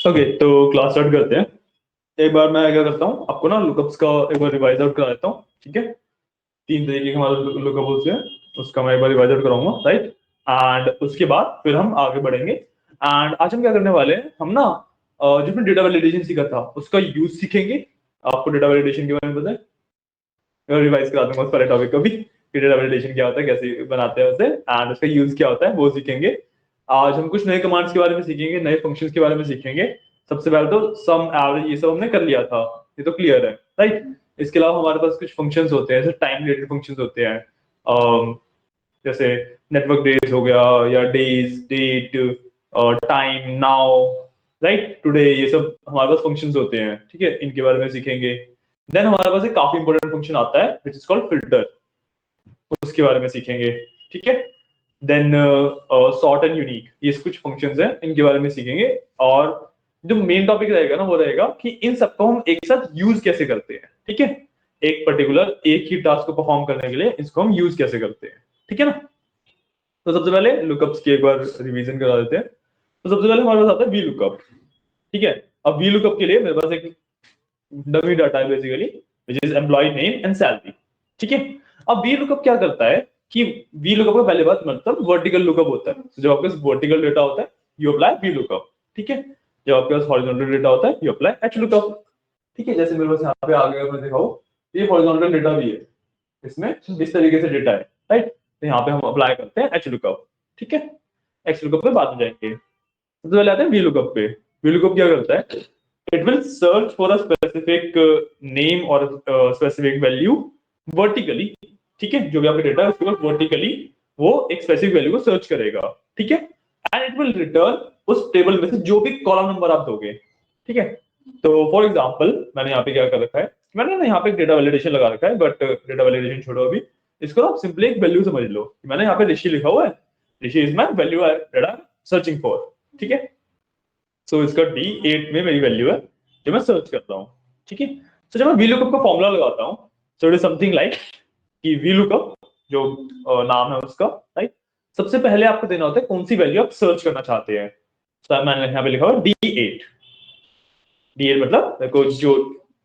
Okay, तो class start करते हैं। एक बार मैं क्या करता हूँ, आपको ना लुकअप्स का एक बार रिवाइज आउट करा देता हूँ, ठीक है। 3 तरीके के हमारे लुकअप होते हैं, उसका मैं एक बार रिवाइज आउट कराऊंगा, राइट। एंड उसके बाद फिर हम आगे बढ़ेंगे। एंड आज हम क्या करने वाले हैं, हम ना जो हमने डेटा वैलिडेशन सीखा था उसका यूज सीखेंगे। आपको डेटा वैलिडेशन के बारे में पता है? मैं रिवाइज करा दूंगा उस वाले टॉपिक को भी कि डेटा वैलिडेशन क्या होता है, कैसे बनाते हैं उसे, एंड उसका यूज क्या होता है वो सीखेंगे। आज हम कुछ नए कमांड्स के बारे में सीखेंगे, नए फंक्शंस के बारे में सीखेंगे। सबसे पहले तो सम एवरेज ये सब हमने कर लिया था, ये तो क्लियर है, राइट। इसके अलावा हमारे पास कुछ फंक्शंस होते हैं, जैसे टाइम रिलेटेड फंक्शंस होते हैं। जैसे नेटवर्क डेज हो गया, या days, date, time, now, right, today, ये सब हमारे पास फंक्शंस होते हैं, ठीक है। इनके बारे में सीखेंगे। देन हमारे पास एक काफी इंपॉर्टेंट फंक्शन आता है विच इज कॉल्ड फिल्टर, उसके बारे में सीखेंगे, ठीक है। देन सॉर्ट एंड यूनिक, ये कुछ फंक्शंस हैं, इनके बारे में सीखेंगे। और जो मेन टॉपिक रहेगा ना वो रहेगा कि इन सबको हम एक साथ यूज कैसे करते हैं, ठीक है। एक पर्टिकुलर एक ही टास्क को परफॉर्म करने के लिए इसको हम यूज कैसे करते हैं, ठीक है ना। तो सबसे पहले लुकअप्स की एक बार रिवीजन करा देते हैं। तो सबसे पहले हमारे पास आता है वी लुकअप, ठीक है। अब वी लुकअप के लिए मेरे पास एक डमी डाटा है basically, which is employ name and salary, ठीक है। अब वी लुकअप क्या करता है कि वी लुकअप का पहले बात मतलब वर्टिकल लुकअप होता है। तो जब आपके पास वर्टिकल डेटा होता है यू अप्लाई वी लुकअप, ठीक है। जब आपके पास हॉरिजॉन्टल डेटा होता है यू अप्लाई एच लुकअप, ठीक है। जैसे मेरे पास यहाँ पे आगे मैं दिखाऊं, ये हॉरिजॉन्टल डेटा भी है, इसमें इस तरीके से डेटा है, राइट। तो यहाँ पे हम अप्लाई करते हैं एच लुकअप, ठीक है। एक्स लुकअप पे बाद में जाएंगे। सबसे पहले आते हैं वी लुकअप पे। वी लुकअप क्या करता है, it will search for a specific name or specific value vertically, ठीक है। जो भी आपका डेटा है उसके बाद वर्टिकली वो एक स्पेसिफिक वैल्यू को सर्च करेगा, ठीक है। एंड इट विल रिटर्न उस टेबल में से जो भी कॉलम नंबर आप दोगे, ठीक है। तो फॉर एग्जांपल मैंने यहाँ पे क्या कर रखा है, मैंने ना यहाँ पे एक डेटा वैलिडेशन लगा रखा है, बट डेटा वैलिडेशन छोड़ो अभी। इसको आप सिंपली एक वैल्यू समझ लो। मैंने यहाँ पे ऋषि लिखा हुआ है, Rishi is my value data searching for, ठीक है। सो इसका D8 में मेरी वैल्यू है जो मैं सर्च करता हूँ, ठीक है। तो जब मैं VLOOKUP का फॉर्मूला लगाता हूँ, so it is something like कि VLOOKUP जो नाम है उसका, राइट। सबसे पहले आपको देना होता है कौन सी वैल्यू आप सर्च करना चाहते हैं। तो मैंने यहाँ पे लिखा हुआ D8। D8 मतलब मेरे को जो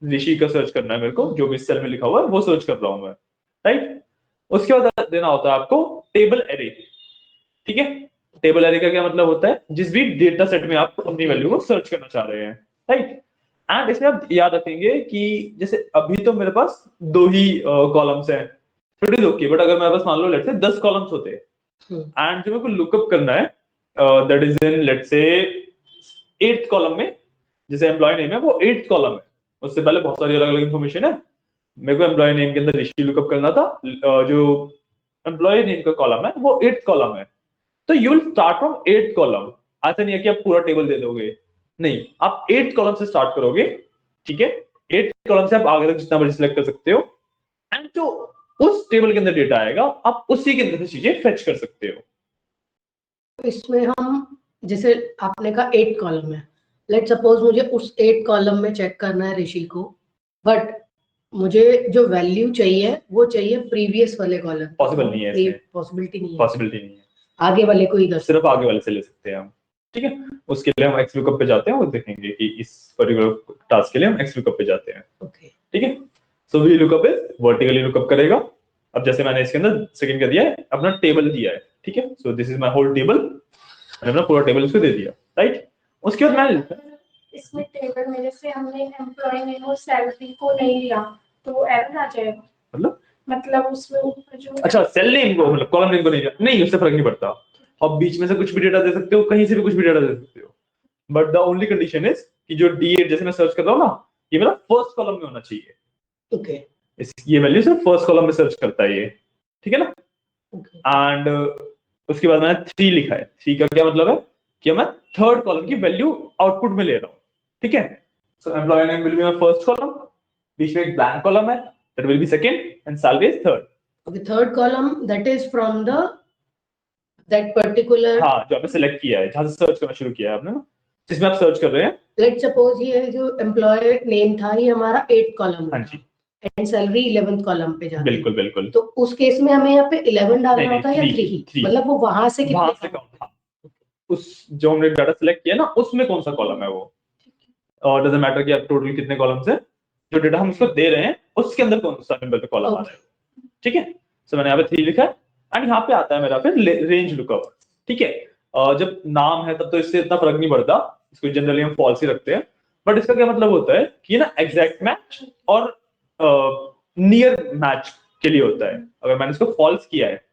ऋषि का सर्च करना है, मेरे को जो भी सेल में लिखा हुआ है वो सर्च कर रहा हूँ मैं, राइट। उसके बाद देना होता है आपको टेबल एरे, ठीक है। टेबल एरे का क्या मतलब होता है, जिस भी डेटा सेट में आप अपनी वैल्यू को सर्च करना चाह रहे हैं, राइट। एंड इसमें आप याद रखेंगे कि जैसे अभी तो मेरे पास दो ही कॉलम्स हैं, इट इज ओके। बट अगर मेरे पास मान लो लेट्स से 10 कॉलम्स होते एंड जो मेरे को लुकअप करना है that is in let's say 8th column में, जैसे एम्प्लॉय नेम है वो 8th कॉलम है, उससे पहले बहुत सारी अलग अलग इन्फॉर्मेशन है। मेरे को एम्प्लॉय नेम के अंदर ऋषि लुकअप करना था, जो एम्प्लॉय नेम का कॉलम है वो 8th कॉलम है। तो you will start from 8th column. ऐसा नहीं है कि आप पूरा टेबल दे दोगे, नहीं, आप 8th कॉलम से स्टार्ट करोगे, ठीक है। 8th कॉलम से आप आगे तक जितना मर्जी सिलेक्ट कर सकते हो। एंड जो उस टेबल के अंदर डेटा आएगा आप उसी के अंदर से चीजें फेच कर सकते हो। इसमें हम जैसे आपने कहा 8 कॉलम है, लेट सपोज मुझे उस 8 कॉलम में चेक करना है ऋषि को, बट मुझे जो वैल्यू चाहिए वो चाहिए प्रीवियस वाले कॉलम। पॉसिबल नहीं है इसमें, पॉसिबिलिटी नहीं है, पॉसिबिलिटी नहीं है। आगे वाले को ही सिर्फ आगे वाले से ले सकते हैं हम, ठीक है। उसके लिए हम एक्स लुकअप पे जाते हैं और देखेंगे कि इस पर्टिकुलर टास्क के लिए हम एक्स लुकअप पे जाते हैं, ओके। ठीक है। So V lookup is vertically lookup करेगा। अब जैसे मैंने इसके अंदर सेकंड का दिया है, अपना टेबल दिया है, ठीक है। So this is my whole table, मैंने अपना पूरा टेबल इसको दे दिया, राइट। उसके बाद मैंने इसमें टेबल में जैसे हमने एम्प्लॉय नेम और सैलरी को नहीं लिया तो एरर आ जाएगा, मतलब उसमें ऊपर जो अच्छा सेल नेम को मतलब कॉलम नेम को नहीं दिया, नहीं उससे फर्क नहीं पड़ता। अब बीच में से कुछ भी डेटा दे सकते हो, कहीं से भी कुछ भी डेटा दे सकते हो, but the only condition is कि जो D8 जैसे मैं सर्च कर रहा हूँ ना, ये मेरा फर्स्ट कॉलम में होना चाहिए, ओके। ये वैल्यू सिर्फ फर्स्ट कॉलम में सर्च करता है ये, ठीक है ना। एंड उसके बाद मैंने 3 लिखा है। 3 का क्या मतलब है कि मैं थर्ड कॉलम की वैल्यू आउटपुट में ले रहा हूँ, ठीक है। So employ name will be my first column, बीच में एक ब्लैंक कॉलम है that will be second and salary is third. Okay, third column that is from the that particular, हाँ जो आपने सिलेक्ट किया है, जहां से सर्च करना शुरू किया है आपने ना, जिसमें आप सर्च कर रहे हैं। लेट सपोज ये जो एम्प्लॉय नेम था ये हमारा 8th कॉलम हाँ में जी, एंड सैलरी 11th कॉलम पे जाती है। बिल्कुल बिल्कुल। तो उस केस में हमें यहाँ पे 11 डालना नहीं होता है या 3 ही, 3 मतलब वो वहां से वहां कितने से काउंट, हाँ, उस जो हमने डाटा सिलेक्ट किया ना उसमें कौन सा कॉलम है वो, डजंट मैटर कि आप टोटल कितने कॉलम्स है, जो डेटा हम उसको दे रहे हैं उसके अंदर कौन सा नंबर पे कॉलम आ रहा है। ठीक है, सो मैंने यहाँ पे 3 लिखा है एंड यहाँ पे आता है मेरा फिर रेंज लुकअप। ठीक है, जब नाम है तब तो इससे इतना फर्क नहीं पड़ता, इसको जनरली हम फॉल्स ही रखते हैं, बट इसका क्या मतलब होता है कि ना एग्जैक्ट मैच और नियर मैच के लिए होता है। अगर मैंने इसको फॉल्स किया है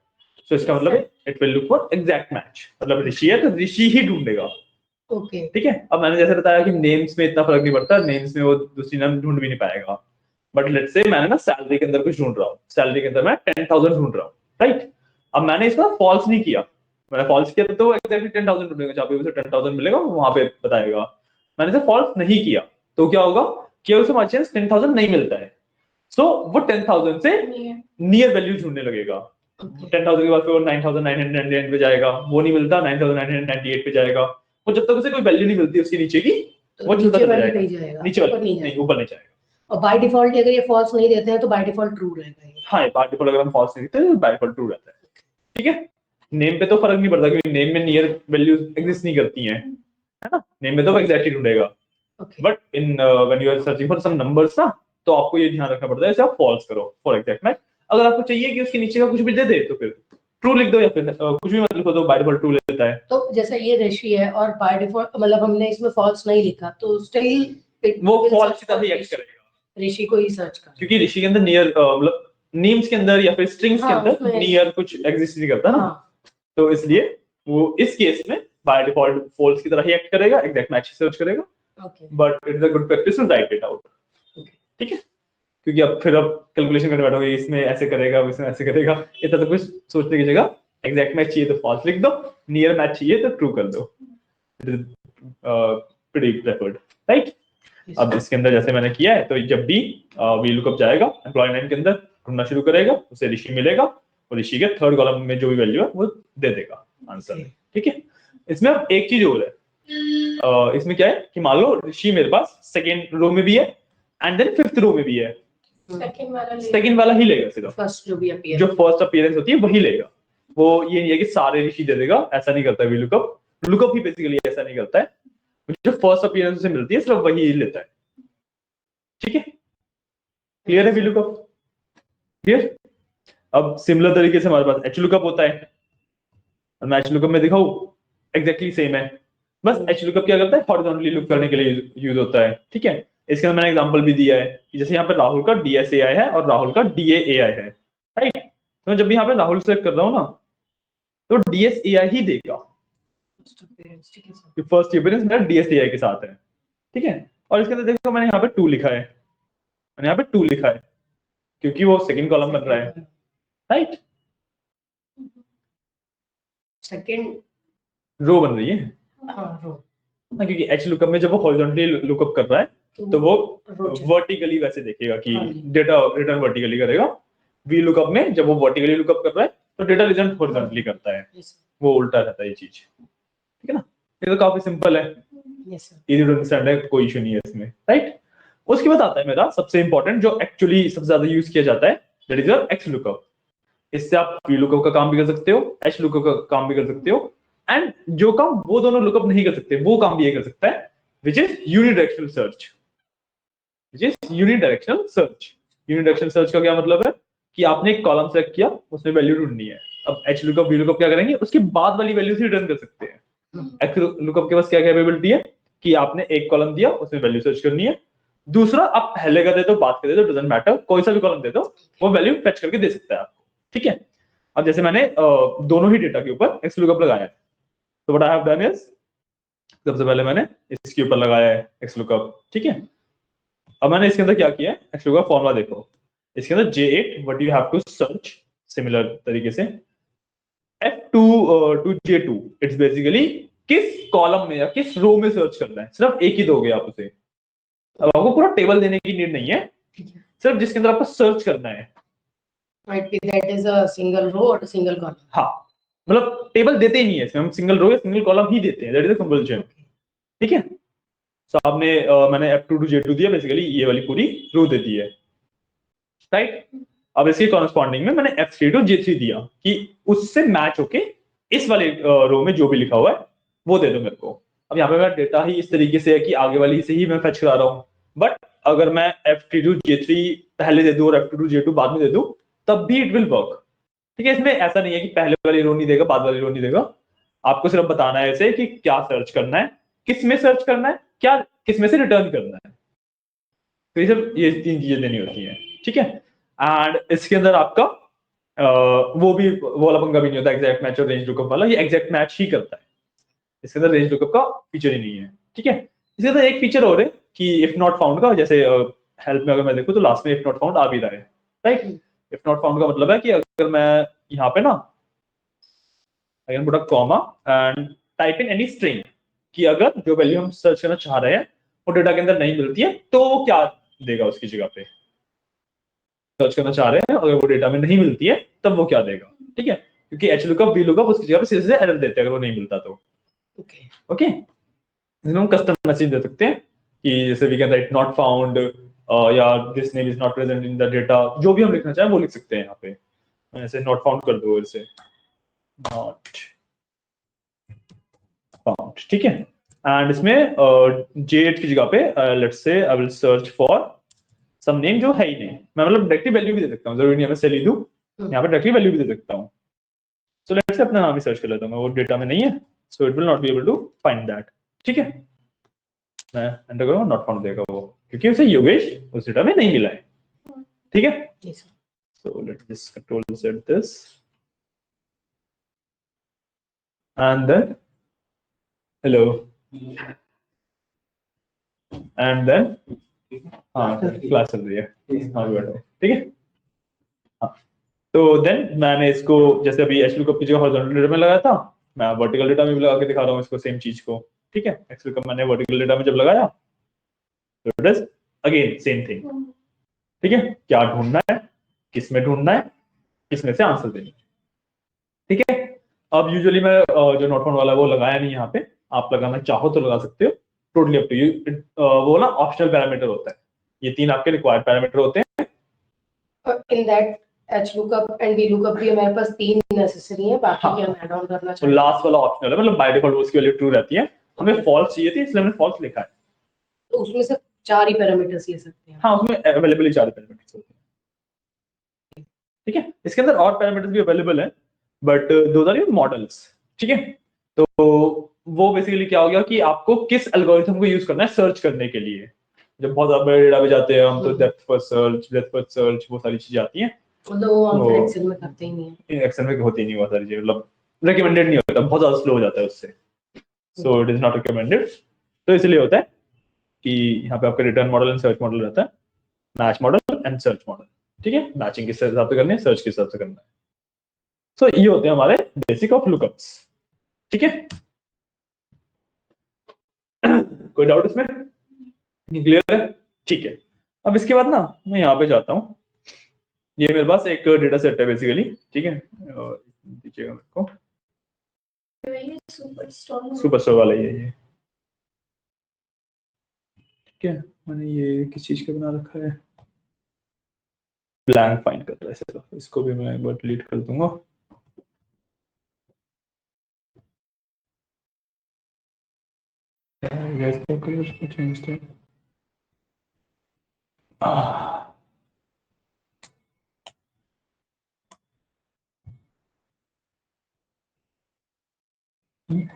तो इसका मतलब it will look for exact match, मतलब ऋषि है तो ऋषि ही ढूंढेगा। ओके, ठीक है, अब मैंने जैसे बताया कि नेम्स में इतना फर्क नहीं पड़ता, नेम्स में वो दूसरी नाम ढूंढ भी नहीं पाएगा, बट लेट्स से मैंने ना सैलरी के अंदर कुछ ढूंढ रहा हूँ, सैलरी के अंदर मैं 10,000 ढूंढ रहा हूँ, राइट। अब मैंने इसका फॉल्स नहीं किया, मैंने फॉल्स किया तो एग्जैक्टली 10,000 ढूंढेगा, जहाँ पे उसे 10,000 मिलेगा वहां पे बताएगा। मैंने इसे फॉल्स नहीं किया तो क्या होगा कि उसे बाय चांस 10,000 नहीं मिलता है, सो वो 10,000 से नियर वैल्यू ढूंढने लगेगा। 10,000 के बाद फिर 9,999 पे जाएगा, वो नहीं मिलता 9,998 पे जाएगा, वो जब तक उसे कोई वैल्यू नहीं मिलती उसकी नीचे की वो चलता नीचे चला वाली जाएगा, नहीं जाएगा, नीचे ऊपर वाली नहीं नहीं, जाएगा। ऊपर नहीं जाएगा। और बाय डिफॉल्ट अगर ये फॉल्स नहीं देते हैं तो बाय डिफॉल्ट ट्रू रहेगा ये। हाँ, बाय डिफॉल्ट अगर हम फॉल्स नहीं देते तो बाय डिफॉल्ट ट्रू रहता है। ठीक है, नेम पे तो फर्क नहीं पड़ता क्योंकि नेम में नियर वैल्यूज एग्जिस्ट नहीं करती हैं, है ना, नेम में तो एग्जैक्टली ढूंढेगा। But in when you are searching for some numbers ना, तो आपको ये ध्यान रखना पड़ता है जैसे आप फॉल्स करो फॉर एग्जैक्ट मैच। अगर आपको चाहिए कि उसके नीचे का कुछ भी दे दे तो फिर ट्रू लिख दो, या फिर कुछ भी मत लिखो तो बाय डिफॉल्ट ट्रू लेता है। तो जैसे ये ऋषि है और बाय डिफॉल्ट मतलब हमने इसमें फॉल्स नहीं लिखा तो स्टिल वो फॉल्स की तरह ही एक्ट करेगा ऋषि को ही सर्च कर, क्योंकि ऋषि के अंदर नियर मतलब नेम्स के अंदर या फिर स्ट्रिंग्स के हाँ, अंदर उसमें- नियर कुछ एग्जिस्ट नहीं करता ना, हाँ, तो इसलिए वो इस केस में बाय डिफॉल्ट फॉल्स की तरह ही एक्ट करेगा, एग्जैक्ट मैच सर्च करेगा, okay, but it is a good practice to write it out. ठीक है, क्योंकि अब फिर अब कैलकुलेशन करने बैठोगे इसमें ऐसे करेगा इसमें ऐसे करेगा, इतना तो कुछ सोचने की जगह एग्जैक्ट मैच चाहिए तो फॉल्स लिख दो, नियर मैच चाहिए तो ट्रू कर दो, it is pretty preferred, right. अब इसके अंदर जैसे मैंने किया है तो जब भी वी लुकअप जाएगा एम्प्लॉय नेम के अंदर ढूंढना शुरू करेगा, उसे ऋषि मिलेगा और ऋषि के थर्ड कॉलम में जो भी वैल्यू है वो दे देगा आंसर में। ठीक है, इसमें अब एक चीज और है, इसमें क्या है कि मान लो ऋषि मेरे पास सेकेंड रो में भी है एंड देन फिफ्थ रो में भी है, सेकेंड वाला ही लेगा सिर्फ, फर्स्ट जो भी अपीयर जो फर्स्ट अपीयरेंस होती है वही लेगा, वो ये नहीं है कि सारे ऋषि दे देगा, ऐसा नहीं करता है वी लुकअप। लुकअप ही बेसिकली ऐसा नहीं करता है, जो फर्स्ट अपीयरेंस से मिलती है सिर्फ वही लेता है। ठीक है, क्लियर है वी लुकअप, क्लियर। अब सिमिलर तरीके से हमारे पास एच लुकअप होता है, और मैं एच लुकअप में दिखाऊं एग्जैक्टली सेम है, बस एच लुकअप क्या करता है हॉरिजॉन्टली लुक करने के लिए यूज होता है। ठीक है, इसके अंदर मैंने एग्जांपल भी दिया है कि जैसे यहाँ पे राहुल का DSAI है और राहुल का DAAI है, राइट। तो मैं जब भी यहाँ पे राहुल सेलेक्ट कर रहा हूँ ना तो DSAI ही देगा, फर्स्ट अपीयरेंस मेरा DSAI के साथ है। ठीक है, और इसके अंदर देखो मैंने यहाँ पे 2 लिखा है, मैंने यहाँ पे 2 लिखा है क्योंकि वो सेकंड कॉलम बन रहा है, राइट, सेकंड रो बन रही है, हाँ, रो, क्योंकि एच लुकअप में जब वो हॉरिजॉन्टली लुकअप कर रहा है तो वो वर्टिकली वैसे देखेगा कि डेटा रिटर्न वर्टिकली करेगा, वी लुकअप में जब वो वर्टिकली लुकअप कर रहा है तो डेटा रिटर्न हॉरिजॉन्टली करता है, वो उल्टा रहता है ये चीज। ठीक है ना, ये तो काफी सिंपल है, इजी टू अंडरस्टैंड है, कोई इशू नहीं है इसमें, राइट। उसके बाद आता है मेरा सबसे इंपॉर्टेंट जो एक्चुअली सबसे ज्यादा यूज किया जाता है, that is your x lookup. इससे आप वी लुकअप का काम भी कर सकते हो, एच लुकअप का काम भी कर सकते हो, एंड जो काम वो दोनों लुकअप नहीं कर सकते वो काम भी ये कर सकता है, which is unidirectional search, which is unidirectional search. Unidirectional search का क्या मतलब है कि आपने एक कॉलम सेलेक्ट किया, उसमें वैल्यू ढूंढनी है, अब एच लुकअप वी लुकअप क्या करेंगे उसके बाद वाली वैल्यू से रिटर्न कर सकते हैं। एक्स लुकअप के पास क्या कैपेबिलिटी है कि आपने एक कॉलम दिया उसमें वैल्यू सर्च करनी है, दूसरा आप पहले का दे दो बाद का दे दो डजंट मैटर, कोई सा भी कॉलम दे दो वो वैल्यू फेच करके दे सकता है आपको। ठीक है, अब जैसे मैंने दोनों ही डेटा के ऊपर एक्स लुकअप लगाया है, तो what I have done is सबसे पहले मैंने इसके ऊपर लगाया है एक्स लुकअप। ठीक है, अब मैंने इसके अंदर क्या किया है, एक्स लुकअप फॉर्मूला देखो, इसके अंदर J8 what you have to search, similar तरीके से F2 to J2 it's basically किस कॉलम में या किस रो में सर्च करना है, सिर्फ एक ही दोगे आप उसे, अब आपको पूरा टेबल देने की नीड नहीं है, सिर्फ जिसके अंदर आपको सर्च करना है, might be that is a single row or a single column. हाँ, मतलब टेबल देते ही नहीं है इसमें, हम सिंगल रो या सिंगल कॉलम ही देते हैं, दैट इज अ कंपल्शन। ठीक है, तो आपने मैंने F2 to J2 दिया, बेसिकली ये वाली पूरी रो दे दी है, राइट। अब इसके कॉरेस्पॉन्डिंग में मैंने F3 to J3 दिया कि उससे मैच होके इस वाले रो में जो भी लिखा हुआ है वो दे दो मेरे को। अब यहाँ पे मेरा डेटा ही इस तरीके से है कि आगे वाली से ही मैं फेच करा रहा हूँ, बट अगर मैं F22 J3 पहले दे दूं और F22 J2 बाद में दे दूं तब भी इट विल वर्क। ठीक है, इसमें ऐसा नहीं है कि पहले वाली रो नहीं देगा बाद वाली रो नहीं देगा, आपको सिर्फ बताना है ऐसे कि क्या सर्च करना है, किस में सर्च करना है, क्या किस में से रिटर्न करना है। तो ये सब ये 3 चीजें देनी होती हैं। ठीक है, एंड इसके अंदर आपका वो भी वो वाला पंगा भी नहीं होता एग्जैक्ट मैच और रेंज लुकअप वाला, ये एग्जैक्ट मैच ही करता है, इसके अंदर रेंज लुकअप का फीचर ही नहीं है। ठीक है, इसके अंदर एक फीचर और है कि इफ नॉट फाउंड का, जैसे हेल्प में अगर मैं देखूं तो लास्ट में इफ नॉट फाउंड आ भी रहा है, राइट। इफ नॉट फाउंड का मतलब है कि अगर मैं यहाँ पे ना I can put a comma and type in any string कि अगर जो वैल्यू हम सर्च करना चाह रहे हैं वो डेटा के अंदर नहीं मिलती है तो वो क्या देगा उसकी जगह पे, सर्च करना चाह रहे हैं अगर वो डेटा में नहीं मिलती है तब वो क्या देगा। ठीक है, क्योंकि एच लुकअप वी लुकअप उसकी जगह पे सीधे एरर देते हैं अगर वो नहीं मिलता तो। ओके, इसमें हम कस्टम मैसेज दे सकते हैं कि जैसे we can write not found या this name is not present in the data, जो भी हम लिखना चाहें वो लिख सकते हैं यहाँ पे। ऐसे नॉट फाउंड कर दो, ऐसे नॉट फाउंड। ठीक है, एंड इसमें J8 की जगह पे let's say I will search for some name जो है ही नहीं, मैं मतलब डायरेक्टली वैल्यू भी दे सकता हूँ, जरूरी नहीं है मैं सेल ही दूं, यहाँ पे डायरेक्टली वैल्यू भी दे सकता हूँ। सो लेट्स से अपना नाम ही सर्च कर लेता हूँ, वो डेटा में नहीं है so it will not be able to find that. ठीक है, मैं एंटर करूंगा नॉट फाउंड देगा वो, क्योंकि उसे योगेश उस डेटा में नहीं मिला है। ठीक है, so let's just control set this and then hello and then हाँ क्लास चल रही है, हाँ बैठो। ठीक है, हाँ तो देन मैंने इसको जैसे अभी एच लुकअप की जगह हॉरिजॉन्टल डेटा में लगाया था, मैं वर्टिकल डेटा में भी लगा के दिखा रहा हूँ इसको सेम चीज को। ठीक है, एक्स लुकअप मैंने वर्टिकल डेटा में जब लगाया तो it is again same thing. ठीक है, क्या ढूंढना है, किस में ढूंढना है, किस में से आंसर देना। ठीक है, अब यूजुअली मैं जो नॉट फाउंड वाला है वो लगाया नहीं यहाँ पे, आप लगाना चाहो तो लगा सकते हो, टोटली अप टू यू। वो ना ऑप्शनल पैरामीटर होता है, ये 3 आपके रिक्वायर्ड पैरामीटर होते हैं। In that H lookup and V lookup भी हमारे पास 3 नेसेसरी है, बाकी हाँ, की हम ऐड ऑन करना तो चाहेंगे। लास्ट वाला ऑप्शनल है, मतलब बाय डिफॉल्ट उसकी वैल्यू ट्रू रहती है, हमें फॉल्स चाहिए थी इसलिए हमने फॉल्स लिखा है। तो उसमें से 4 ही पैरामीटर्स ले सकते हैं। हाँ, उसमें अवेलेबल ही 4 पैरामीटर्स होते हैं। ठीक है, इसके अंदर और पैरामीटर्स भी अवेलेबल है but those are your models. ठीक है, तो वो बेसिकली क्या हो गया कि आपको किस एल्गोरिथम को यूज करना है सर्च करने के लिए। जब बहुत ज्यादा बड़े डेटा पे जाते हैं हम तो depth first search, breath first search, वो सारी चीजें आती हैं, मतलब वो हम फिर एक्सेल में करते ही नहीं है, एक्सेल में होती नहीं वो सारी चीजें, मतलब रिकमेंडेड नहीं होता, बहुत ज्यादा स्लो हो जाता है उससे, so it is not recommended. तो इसलिए होता है कि यहाँ पे आपका return model and search model रहता है, match model and search model. ठीक है, मैचिंग किस हिसाब से करनी है, सर्च किस हिसाब से करना है। सो ये होते हैं हमारे बेसिक ऑफ लुकअप्स। ठीक है, कोई डाउट इसमें, क्लियर है? ठीक है, अब इसके बाद ना मैं यहाँ पे जाता हूँ, ये मेरे पास एक डेटा सेट है बेसिकली। ठीक है, दीजिएगा मेरे को, सुपरस्टोर वाला ये। ठीक है, मैंने ये किस चीज का बना रखा है, ब्लैंक फाइंड कर रहा है सिर्फ, इसको भी मैं एक बार डिलीट कर दूंगा।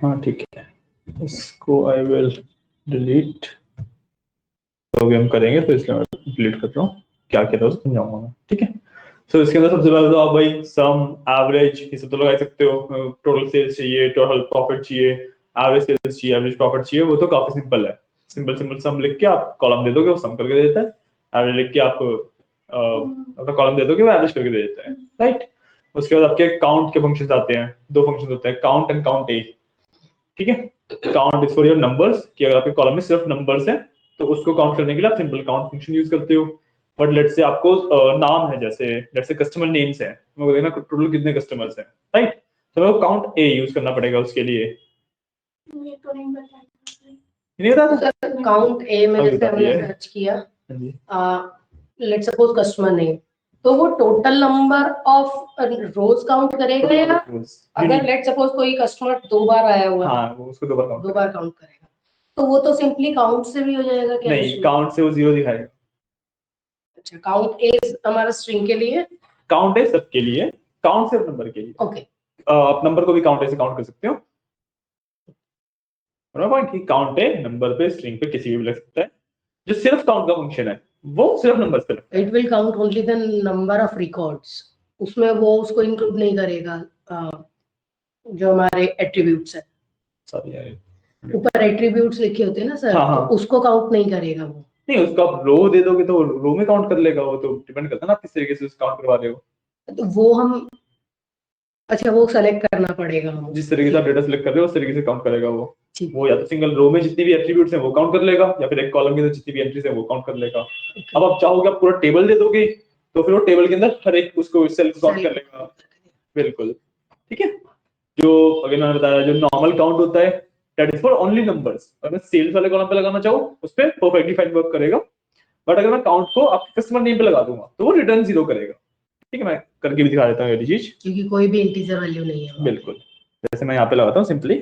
हाँ ठीक है, इसको आई विल डिलीट, तो अभी हम करेंगे तो इसलिए मैं डिलीट कर रहा हूँ, क्या कह रहा हूँ समझाऊंगा मैं। ठीक है, सो इसके अंदर सबसे पहले तो आप भाई सम एवरेज ये सब तो लगा सकते हो, टोटल सेल्स चाहिए, टोटल प्रॉफिट चाहिए, एवरेज सेल्स चाहिए, एवरेज प्रॉफिट चाहिए, वो तो काफी सिंपल है, सिंपल सिंपल सम लिख के आप कॉलम दे दोगे वो सम करके दे देता है, एवरेज लिख के आप अपना कॉलम दे दोगे वो एवरेज करके दे देता है, राइट। उसके बाद आपके काउंट के फंक्शंस आते हैं, 2 फंक्शंस होते हैं, काउंट एंड काउंट ए। ठीक है, count is for your numbers, कि अगर आपके कॉलम में सिर्फ नंबर्स हैं तो उसको काउंट करने के लिए आप सिंपल काउंट फंक्शन यूज करते हो। बट लेट्स से आपको नाम है, जैसे लेट्स से कस्टमर नेम्स है, मेरे को देखना टोटल कितने कस्टमर्स हैं, राइट, तो मेरे को काउंट ए यूज करना पड़ेगा उसके लिए। ये तो नहीं बताया, नहीं बता था काउंट ए में अभी जैसे बता हमने दिया है। सर्च किया, हाँ जी, लेट्स सपोज कस्टमर नेम, तो वो total number of rose count करेगा या अगर लेट्स सपोज कोई कस्टमर 2 बार आया हुआ है हाँ वो उसको 2 बार काउंट करेगा। तो वो तो सिंपली काउंट से भी हो जाएगा क्या? नहीं, काउंट से वो 0 दिखाएगा। अच्छा, काउंट इज हमारा स्ट्रिंग के लिए, काउंट है सबके लिए, काउंट सिर्फ नंबर के लिए। ओके। आप नंबर को भी काउंट ऐसे काउंट कर सकते हो। पॉइंट की काउंट है नंबर पे, स्ट्रिंग पे, किसी भी लग सकता है। जो सिर्फ काउंट का फंक्शन है वो सिर्फ नंबर पे लगता है। It will count only the number of records, उसमें वो उसको इंक्लूड नहीं करेगा जो हमारे एट्रीब्यूट्स है। सॉरी यार, ऊपर एट्रीब्यूट्स लिखे होते हैं ना सर, हाँ, हाँ। तो उसको काउंट नहीं करेगा वो। नहीं, उसको आप रो दे दोगे तो रो में काउंट कर लेगा, वो तो डिपेंड करता है ना आप किस तरीके से काउंट करवा रहे हो। तो वो हम, अच्छा वो सेलेक्ट करना पड़ेगा हम, जिस तरीके से आप डेटा सेलेक्ट कर रहे हो उस तरीके से काउंट करेगा वो। ठीक। वो या तो सिंगल रो में जितनी भी एट्रीब्यूट्स हैं वो काउंट कर लेगा, या फिर एक कॉलम के अंदर जितनी भी एंट्रीज हैं वो काउंट कर लेगा। अब आप चाहोगे आप पूरा टेबल दे दोगे तो फिर वो टेबल के अंदर हर एक उसको सेल काउंट कर लेगा। बिल्कुल, ठीक है। जो अगर मैंने बताया, जो नॉर्मल काउंट होता है that is for only numbers. अगर मैं सेल्स वाले कॉलम पे लगाना चाहूँ उस पर परफेक्टली फाइन वर्क करेगा, बट अगर मैं काउंट को आपके कस्टमर नेम पे लगा दूंगा तो वो रिटर्न 0 करेगा। ठीक है, मैं करके भी दिखा देता हूँ ये चीज, क्योंकि कोई भी इंटीजर वैल्यू नहीं है। बिल्कुल। जैसे मैं यहाँ पे लगाता हूँ सिंपली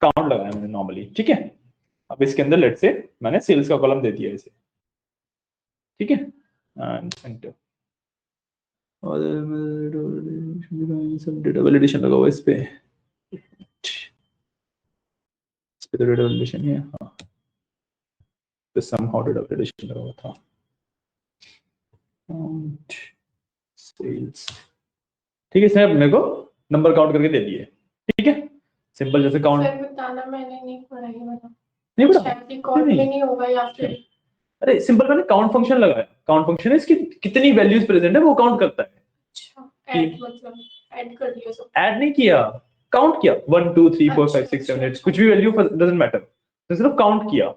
काउंट लगाया मैंने नॉर्मली, ठीक है। अब इसके अंदर लेट से मैंने सेल्स का कॉलम दे दिया इसे, ठीक है, एंड एंटर। और सब डेटा वैलिडेशन लगा हुआ है इस पे तो डेटा वैलिडेशन है, हाँ, तो समहाउ डेटा वैलिडेशन लगा हुआ था। सेल्स, ठीक है, इसने मेरे को नंबर काउंट करके दे दिए, ठीक है। सिंपल जैसे काउंट सर बताना, मैंने नहीं पढ़ा ये वाला। नहीं पढ़ा, शायद रिकॉर्ड में नहीं होगा या फिर, अरे सिंपल मैंने काउंट फंक्शन लगाया। काउंट फंक्शन है इसकी कितनी वैल्यूज प्रेजेंट है वो काउंट करता है। अच्छा ऐड, मतलब ऐड कर दिया सब। ऐड नहीं किया, काउंट किया 1 2 3 4 5 6 7 8, कुछ भी वैल्यू डजंट मैटर, तो सिर्फ काउंट किया,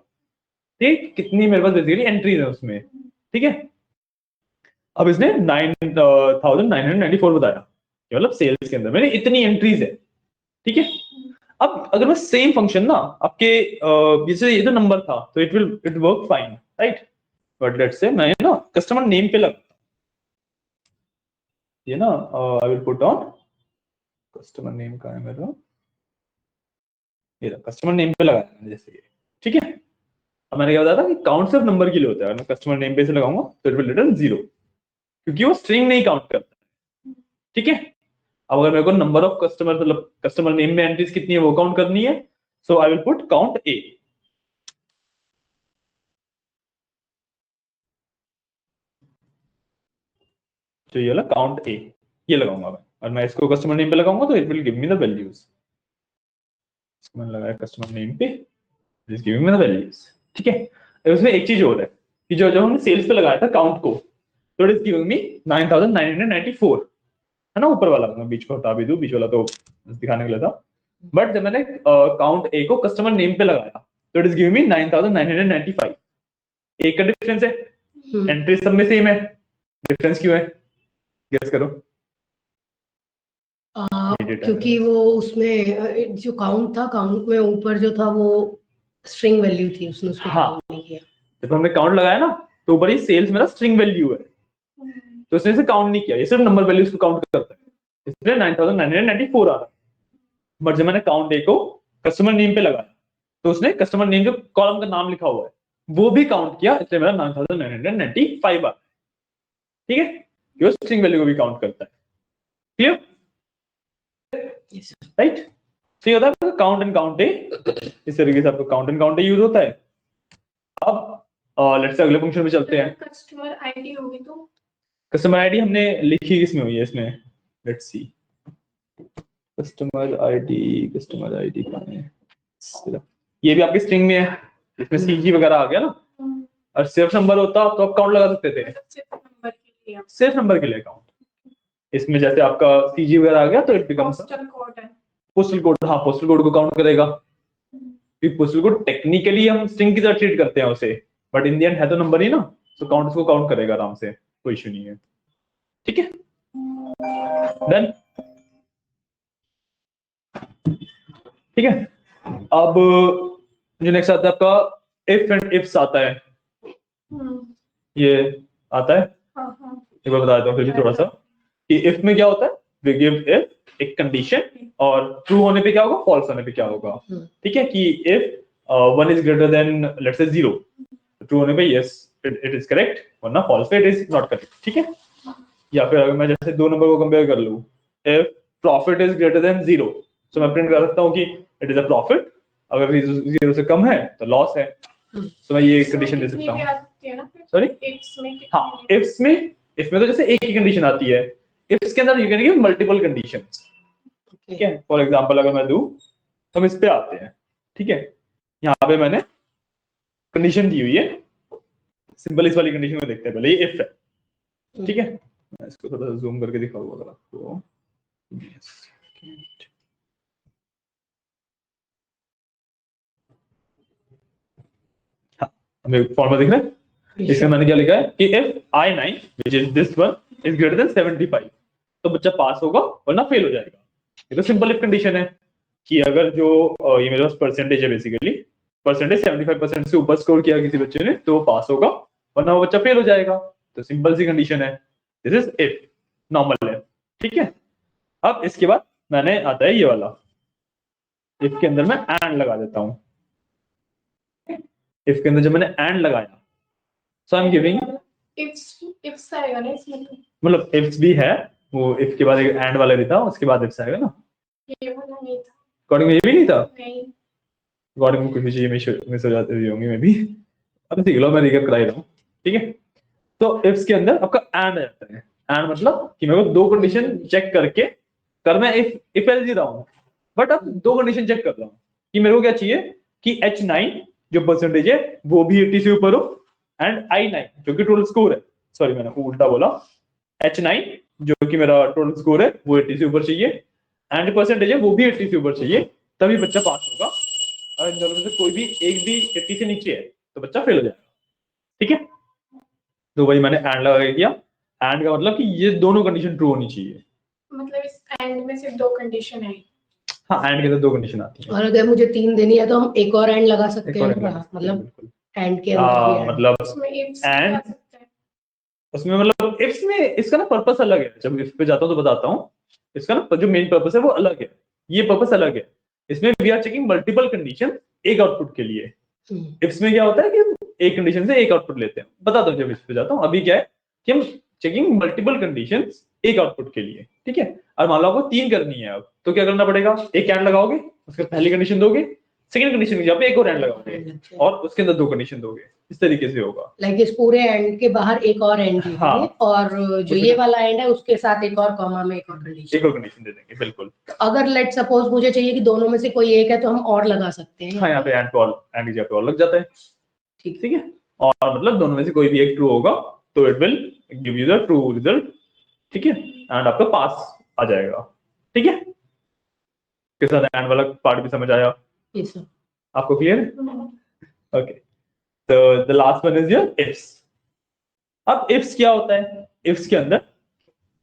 ठीक। कितनी मेरे पास बेसिकली एंट्रीज है उसमें, ठीक है। अब इसने 9,994 बताया, मतलब सेल्स के अंदर मेरे इतनी एंट्रीज है, ठीक है। अब अगर मैं सेम फंक्शन ना आपके जैसे ये तो नंबर था तो it work fine, right. But let's say मैं ना कस्टमर नेम पे लगा, ये ना I will put on customer name का है मेरा, ये कस्टमर नेम पे लगाया मैंने जैसे ये, ठीक है। अब मैंने क्या बताया था कि काउंट सिर्फ नंबर के लिए होता है, अगर मैं कस्टमर नेम पे से लगाऊंगा तो इट विल रिटर्न 0, क्योंकि वो स्ट्रिंग नहीं काउंट करता, ठीक है। अब अगर मेरे को नंबर ऑफ कस्टमर, मतलब कस्टमर नेम में एंट्रीज कितनी है वो काउंट करनी है, सो आई विल पुट काउंट ए, तो ये वाला काउंट ए ये लगाऊंगा मैं, और मैं इसको कस्टमर नेम पे लगाऊंगा तो it will give me the values. इसको मैंने लगाया कस्टमर नेम पे, it giving me the values, ठीक है। उसमें एक चीज और है कि जो जब हमने सेल्स पे लगाया था काउंट को, तो इट इज गिविंग मी 9,994, है ना। ऊपर वाला मैं बीच को हटा भी दूं, बीच वाला तो दिखाने के लिए था, बट जब मैंने काउंट ए को कस्टमर नेम पे लगाया तो इट इज गिविंग मी 9,995। एक का डिफरेंस है, एंट्री सब में सेम है, डिफरेंस क्यों है गेस करो। क्योंकि वो उसमें जो काउंट था, काउंट में ऊपर जो था वो स्ट्रिंग वैल्यू थी, उसने उसको काउंट नहीं किया। जब हमने काउंट लगाया ना तो ऊपर ही सेल्स मेरा स्ट्रिंग वैल्यू है, तो इसने इसे काउंट नहीं किया, ये सिर्फ नंबर वैल्यूज को काउंट करता है, इसलिए 9,994 आ रहा है। बट जब मैंने काउंट ए को कस्टमर नेम पे लगाया तो उसने कस्टमर नेम जो कॉलम का नाम लिखा हुआ है वो भी काउंट किया, इसलिए मेरा 9,995 आ रहा है, ठीक है। ये स्ट्रिंग वैल्यू को भी काउंट करता है, क्लियर, राइट। तो ये होता है काउंट एंड काउंट ए, इस तरीके से आपको count and count A use होता है। अब लेट्स से अगले फंक्शन में चलते हैं। कस्टमर आईडी होगी तो कस्टमर आईडी हमने लिखी किसमें हुई है इसमें, लेट्स सी, कस्टमर आईडी कहाँ है, ये भी आपकी स्ट्रिंग में है, इसमें सीजी वगैरह आ गया ना, और सिर्फ नंबर होता तो आप काउंट लगा सकते थे, सिर्फ नंबर के लिए काउंट। इसमें जैसे आपका सीजी वगैरह आ गया तो इट बिकम्स पोस्टल कोड, हाँ पोस्टल कोड को काउंट करेगा, क्योंकि पोस्टल कोड टेक्निकली हम स्ट्रिंग की तरह ट्रीट करते हैं उसे, बट इन द एंड है तो नंबर ही ना, तो काउंट उसको काउंट करेगा आराम से, कोई इशू नहीं है, ठीक है। डन, ठीक है। अब जो नेक्स्ट आता है आपका इफ एंड इफ्स आता है, ये आता है, एक बार बता देता हूँ फिर भी थोड़ा सा कि इफ में क्या होता है, वी गिव इफ एक कंडीशन और ट्रू होने पे क्या होगा, फॉल्स होने पे क्या होगा, ठीक है, कि if 1 is greater than let's say 0, true होने पे यस इट इज करेक्ट, वरना फॉल्स पे इट इज नॉट करेक्ट, ठीक है। या फिर अगर मैं जैसे दो नंबर को कंपेयर कर लूं, if profit is greater than 0, तो मैं प्रिंट कर सकता हूं कि इट इज अ प्रॉफिट, अगर 0 से कम है तो लॉस है, तो मैं ये कंडीशन दे सकता हूं। सॉरी, हाँ, इफ्स में तो जैसे एक ही कंडीशन आती है, इफ्स के अंदर you can give multiple conditions, ठीक है। फॉर एग्जांपल अगर मैं दूं, हम इस पे आते हैं, ठीक है, यहाँ पे मैंने कंडीशन दी हुई है, सिंपल इस वाली कंडीशन को देखते हैं पहले, ये इफ है, ठीक है। मैं इसको थोड़ा सा जूम करके दिखाऊंगा अगर आपको, हाँ, हमें फॉर्मूला दिख रहा है, इसमें मैंने क्या लिखा है कि if I9 which is this one is greater than 75, तो बच्चा पास होगा वरना फेल हो जाएगा। ये तो सिंपल इफ कंडीशन है कि अगर जो ये मेरे पास परसेंटेज है, बेसिकली परसेंटेज 75% से ऊपर स्कोर किया किसी बच्चे ने तो वो पास होगा, वरना वो बच्चा फेल हो जाएगा। तो सिंपल सी कंडीशन है, दिस इज इफ, नॉर्मल है, ठीक है। अब इसके बाद मैंने आता है ये वाला, इफ के अंदर मैं एंड लगा देता हूं, इफ के अंदर जब मैंने एंड लगाया, सो आई एम गिविंग इफ्स आएगा ना इसमें, मतलब इफ्स भी है, वो इफ के बाद एक एंड वाला भी था, उसके बाद इफ्स आएगा ना, ये वाला नहीं था, अकॉर्डिंग ये भी नहीं था, नहीं अकॉर्डिंग में कुछ चीजें मिस हो जाती हुई होंगी, मैं भी अब सीख लो, मैं रिकैप करा ही रहा हूँ, ठीक है। तो इफ्स के अंदर आपका एंड आ जाता है, एंड मतलब कि मेरे को दो कंडीशन चेक करके करना, इफ एल्स ही रहा हूँ, बट अब दो कंडीशन चेक कर रहा हूँ कि मेरे को क्या चाहिए कि H9 जो परसेंटेज है वो भी 80 से ऊपर हो, एंड I9 जो कि टोटल स्कोर है, सॉरी मैंने उल्टा बोला, H9 जो कि मेरा टोटल स्कोर है वो 80 से ऊपर चाहिए, एंड परसेंटेज है वो भी 80 से ऊपर चाहिए, तभी बच्चा पास होगा। और इन दोनों में से कोई भी एक भी 80 से नीचे है तो बच्चा फेल हो जाएगा, ठीक है। तो वही मैंने एंड लगा दिया, एंड का मतलब कि ये दोनों कंडीशन ट्रू होनी चाहिए, मतलब इस एंड में सिर्फ दो कंडीशन है। हाँ, एंड के अंदर दो कंडीशन आती है, और अगर मुझे 3 देनी है तो हम एक और एंड लगा सकते हैं, मतलब बिल्कुल, एंड के अंदर भी मतलब उसमें इफ्स एंड भी आ सकता है, उसमें मतलब इफ्स में इसका ना पर्पस अलग है, जब इफ पे जाता हूँ तो बताता हूँ, इसका ना जो मेन पर्पस है वो अलग है, ये पर्पस अलग है। इसमें we are checking multiple condition एक आउटपुट के लिए, इफ्स में क्या होता है कि एक कंडीशन से एक आउटपुट लेते हैं, बताता हूँ जब इस पे जाता हूँ। अभी क्या है कि हम चेकिंग मल्टीपल कंडीशंस एक आउटपुट के लिए, ठीक है। और मान लो आपको 3 करनी है, अब तो क्या करना पड़ेगा, एक एंड लगाओगे, उसके पहली कंडीशन दोगे, सेकंड कंडीशन की जगह पे एक और एंड लगाओगे, और उसके अंदर दो कंडीशन दोगे, इस तरीके से होगा। लाइक इस पूरे एंड के बाहर एक और एंड दे देंगे, हाँ, और जो ये वाला एंड है उसके साथ एक और कॉमा में एक और कंडीशन दे देंगे, बिल्कुल। अगर लेट सपोज मुझे चाहिए कि दोनों में से कोई एक है तो हम और लगा सकते हैं, हाँ, यहाँ पे एंड की जगह पे और लग जाता है, ठीक है। और मतलब दोनों में से कोई भी एक ट्रू होगा तो it will give you the true result, ठीक है, एंड आपका पास आ जाएगा, ठीक है। के साथ एंड वाला पार्ट भी समझ आया, Yes, sir. आपको क्लियर है? ओके, तो the last one is your ifs. अब इफ्स क्या होता है, इफ्स के अंदर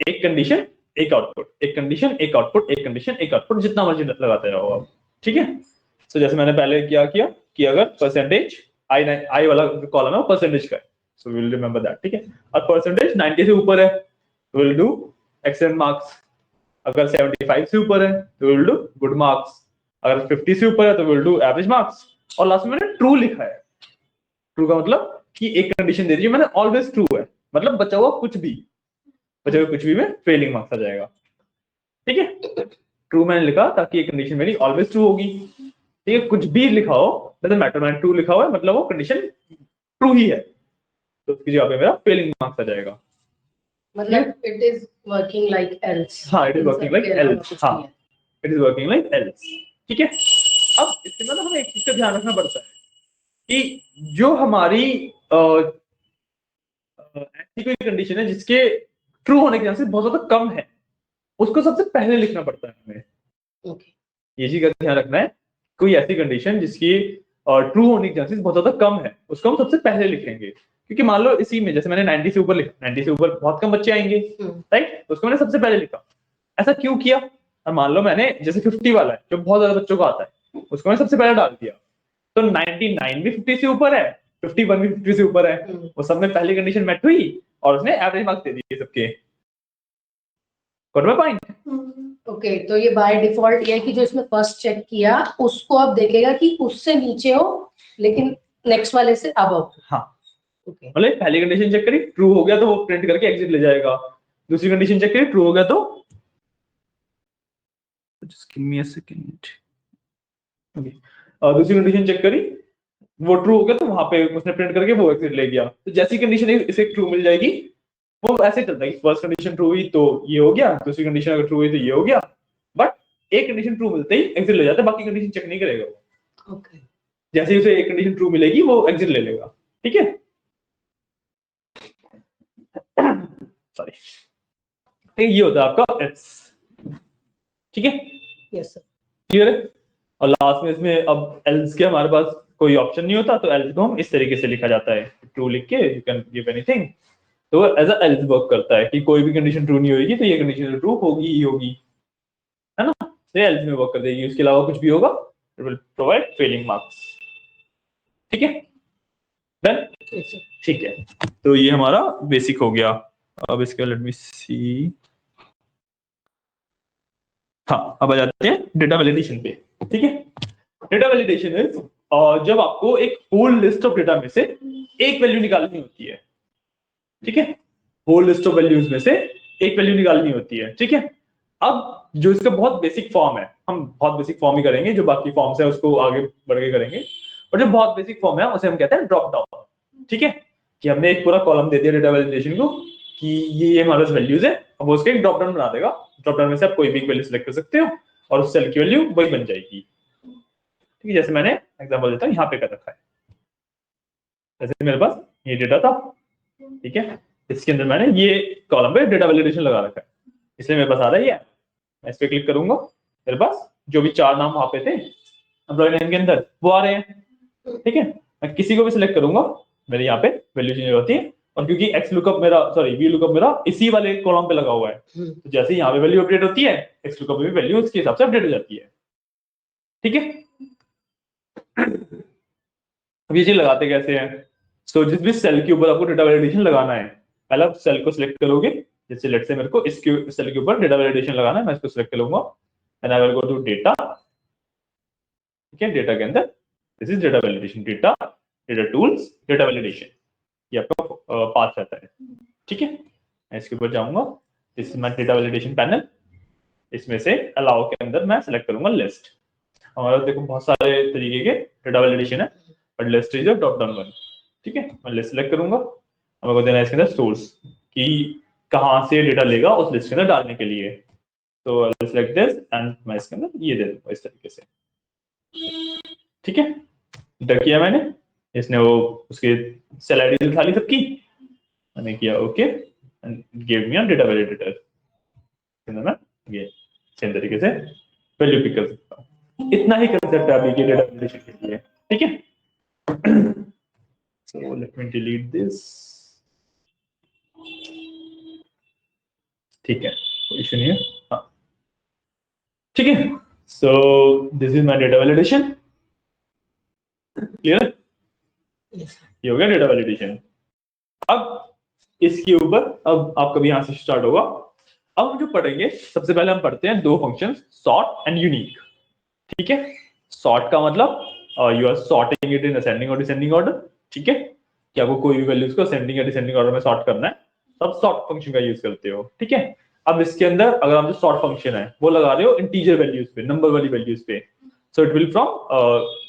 एक कंडीशन एक आउटपुट, एक कंडीशन एक आउटपुट, एक कंडीशन एक आउटपुट, जितना मर्जी लगाते रहो आप, ठीक है। तो जैसे मैंने पहले क्या किया कि अगर परसेंटेज आई वाला कॉलम है वो परसेंटेज का है, so we will remember that, ठीक है। और परसेंटेज 90 से ऊपर है तो विल डू एक्सेलेंट मार्क्स, अगर 75 से ऊपर है तो विल डू गुड मार्क्स, अगर 50 से ऊपर है तो विल डू एवरेज मार्क्स। और लास्ट में मैंने ट्रू लिखा है, ट्रू का मतलब कि एक कंडीशन दे दी मैंने, ऑलवेज ट्रू है, मतलब बचा हुआ कुछ भी, बचा हुआ कुछ भी में फेलिंग मार्क्स आ जाएगा, ठीक है। ट्रू मैंने लिखा ताकि ये कंडीशन मेरी ऑलवेज ट्रू होगी, ठीक है। कुछ भी लिखा हो डजंट मैटर, मैंने ट्रू लिखा हुआ है मतलब वो कंडीशन ट्रू ही है, तो उसकी जगह पे मेरा फेलिंग मार्क्स आ जाएगा, मतलब it is working like else, हाँ, it is working like else, हाँ, it is working like else, ठीक है। अब इसके बाद हमें एक चीज का ध्यान रखना पड़ता है कि जो हमारी ऐसी कोई कंडीशन है जिसके ट्रू होने के चांसेस बहुत ज्यादा कम है, उसको सबसे पहले लिखना पड़ता है हमें, ये चीज का ध्यान रखना है। कोई ऐसी कंडीशन जिसकी ट्रू होने के चांसेस बहुत ज्यादा कम है उसको हम सबसे पहले लिखेंगे, क्योंकि मान लो इसी में जैसे मैंने 90 से ऊपर लिखा, 90 से ऊपर बहुत कम बच्चे आएंगे, राइट, तो उसको मैंने सबसे पहले लिखा। ऐसा क्यों किया, और मान लो मैंने जैसे 50 वाला है जो बहुत ज्यादा बच्चों को आता है उसको मैंने सबसे पहले डाल दिया, तो 99 भी 50 से ऊपर है, 51 भी 50 से ऊपर है, वो सब में पहली कंडीशन मैच हुई और उसने एवरेज मार्क्स दे दिए सबके, गॉट माय पॉइंट। ओके, तो ये बाय डिफॉल्ट ये है कि जो इसमें फर्स्ट चेक किया उसको अब देखेगा कि उससे नीचे हो लेकिन नेक्स्ट वाले से अब हाँ, ओके मतलब पहली कंडीशन चेक करी, ट्रू हो गया तो वो प्रिंट करके एग्जिट ले जाएगा। दूसरी कंडीशन चेक करी, ट्रू हो गया तो just give me a second। Okay, दूसरी कंडीशन चेक करी, वो ट्रू हो गया तो वहां पे उसने प्रिंट करके वो एग्जिट ले गया। तो जैसी कंडीशन इसे ट्रू मिल जाएगी, वो ऐसे चलता है कि फर्स्ट कंडीशन ट्रू हुई तो ये हो गया, दूसरी कंडीशन अगर ट्रू हुई तो ये हो गया, बट एक कंडीशन ट्रू मिलते ही एग्जिट ले जाता है, बाकी कंडीशन चेक नहीं करेगा वो। ओके जैसे ही उसे एक कंडीशन ट्रू मिलेगी वो एग्जिट ले लेगा। ठीक है, सॉरी, ये होता है आपका एल्स। ठीक है, यस सर क्लियर है। और लास्ट में इसमें अब एल्स के हमारे पास कोई ऑप्शन नहीं होता, तो एल्स को हम इस तरीके से लिखा जाता है, ट्रू लिख के यू कैन गिव एनीथिंग। तो एज अ एल्स वर्क करता है कि कोई भी कंडीशन ट्रू नहीं होगी तो ये कंडीशन ट्रू होगी ही होगी, है ना। तो ये एल्स में वर्क कर देगी, उसके अलावा कुछ भी होगा it will provide failing marks. ठीक है, डन। ठीक है, तो ये हमारा बेसिक हो गया। अब इसका लेट मी सी, हाँ अब आ जाते हैं डेटा वैलिडेशन पे। ठीक है, डेटा वैलिडेशन इज जब आपको एक होल लिस्ट ऑफ डेटा में से एक वैल्यू निकालनी होती है। ठीक है, होल लिस्ट ऑफ वैल्यूज में से एक वैल्यू निकालनी होती है। ठीक है, अब जो इसका बहुत बेसिक फॉर्म है, हम बहुत बेसिक फॉर्म ही करेंगे, जो बाकी फॉर्म्स है उसको आगे बढ़ के करेंगे, और जो बहुत बेसिक फॉर्म है उसे हम कहते हैं ड्रॉप डाउन। ठीक है, कि हमने एक पूरा कॉलम दे दिया डेटा वैलिडेशन को कि ये हमारे वैल्यूज है, अब वो उसका एक ड्रॉप डाउन बना देगा। ड्रॉप डाउन में से आप कोई भी वैल्यू सिलेक्ट कर सकते हो और उस सेल की वैल्यू वही बन जाएगी। ठीक है, जैसे मैंने एग्जांपल देता हूँ, यहाँ पे कर रखा है, जैसे मेरे पास ये डेटा था। ठीक है, इसके अंदर मैंने ये कॉलम पे डेटा वैलिडेशन लगा रखा है, इसलिए मेरे पास आ रहा है ये। मैं इस पे क्लिक करूंगा, मेरे पास जो भी चार नाम वहां पे थे एम्प्लॉय नेम के अंदर वो आ रहे हैं। ठीक है, मैं किसी को भी सिलेक्ट करूंगा, मेरे यहाँ पे वैल्यू चेंज होती है, और क्योंकि एक्स लुकअप मेरा सॉरी वी लुकअप मेरा इसी वाले कॉलम पे लगा हुआ है, तो जैसे ही यहाँ पे वैल्यू अपडेट होती है, एक्स लुकअप में भी वैल्यू उसके हिसाब से अपडेट हो जाती है। ठीक है, अब ये चीज लगाते कैसे हैं। सो जिस भी सेल के ऊपर आपको डेटा वैलिडेशन लगाना है, पहले आप सेल को सिलेक्ट करोगे, जैसे लेट से मेरे को इसके सेल के ऊपर डेटा वैलिडेशन लगाना है, मैं इसको सिलेक्ट कर लूंगा and I will go to data. ठीक है, डेटा के अंदर this is data validation, data, data tools, data validation, ये आपका पाथ रहता है। ठीक है, मैं इसके ऊपर जाऊंगा, इस मैं डेटा वैलिडेशन पैनल, इसमें से अलाउ के अंदर मैं सिलेक्ट करूंगा लिस्ट। हमारा देखो बहुत सारे तरीके के डेटा वैलिडेशन है, but list is drop down one. ठीक है, मैं लिस्ट सिलेक्ट करूंगा, हमें को देना है इसके अंदर सोर्स कि कहाँ से डेटा लेगा उस लिस्ट के अंदर डालने के लिए। तो आई सिलेक्ट दिस एंड मैं इसके अंदर ये दे दूंगा इस तरीके से। ठीक है, एंटर किया मैंने, इसने वो उसके सेल आईडी दिखा ली सबकी, मैंने किया okay and give me a data validator. मैं ये सेम तरीके से वैल्यू पिक कर सकता हूँ। इतना ही कंसेप्ट है अभी के डेटा वैलिडेशन के लिए। ठीक है, so let me delete this। ठीक है, कोई इशू नहीं है। हाँ ठीक है, so this is my data validation. Clear, ये हो गया डेटा वैलिडेशन। अब इसके ऊपर अब आपका भी यहां से स्टार्ट होगा। अब हम जो पढ़ेंगे, सबसे पहले हम पढ़ते हैं दो फंक्शन, सॉर्ट एंड यूनिक। ठीक है, सॉर्ट का मतलब you are sorting it in ascending और डिसेंडिंग ऑर्डर। ठीक है, कि आपको कोई भी वैल्यूज को असेंडिंग या डिसेंडिंग ऑर्डर में सॉर्ट करना है, तो आप सॉर्ट फंक्शन का यूज करते हो। ठीक है, अब इसके अंदर अगर आप जो सॉर्ट फंक्शन है वो लगा रहे हो इंटीजर वैल्यूज पे, नंबर वाली वैल्यूज पे, so it will from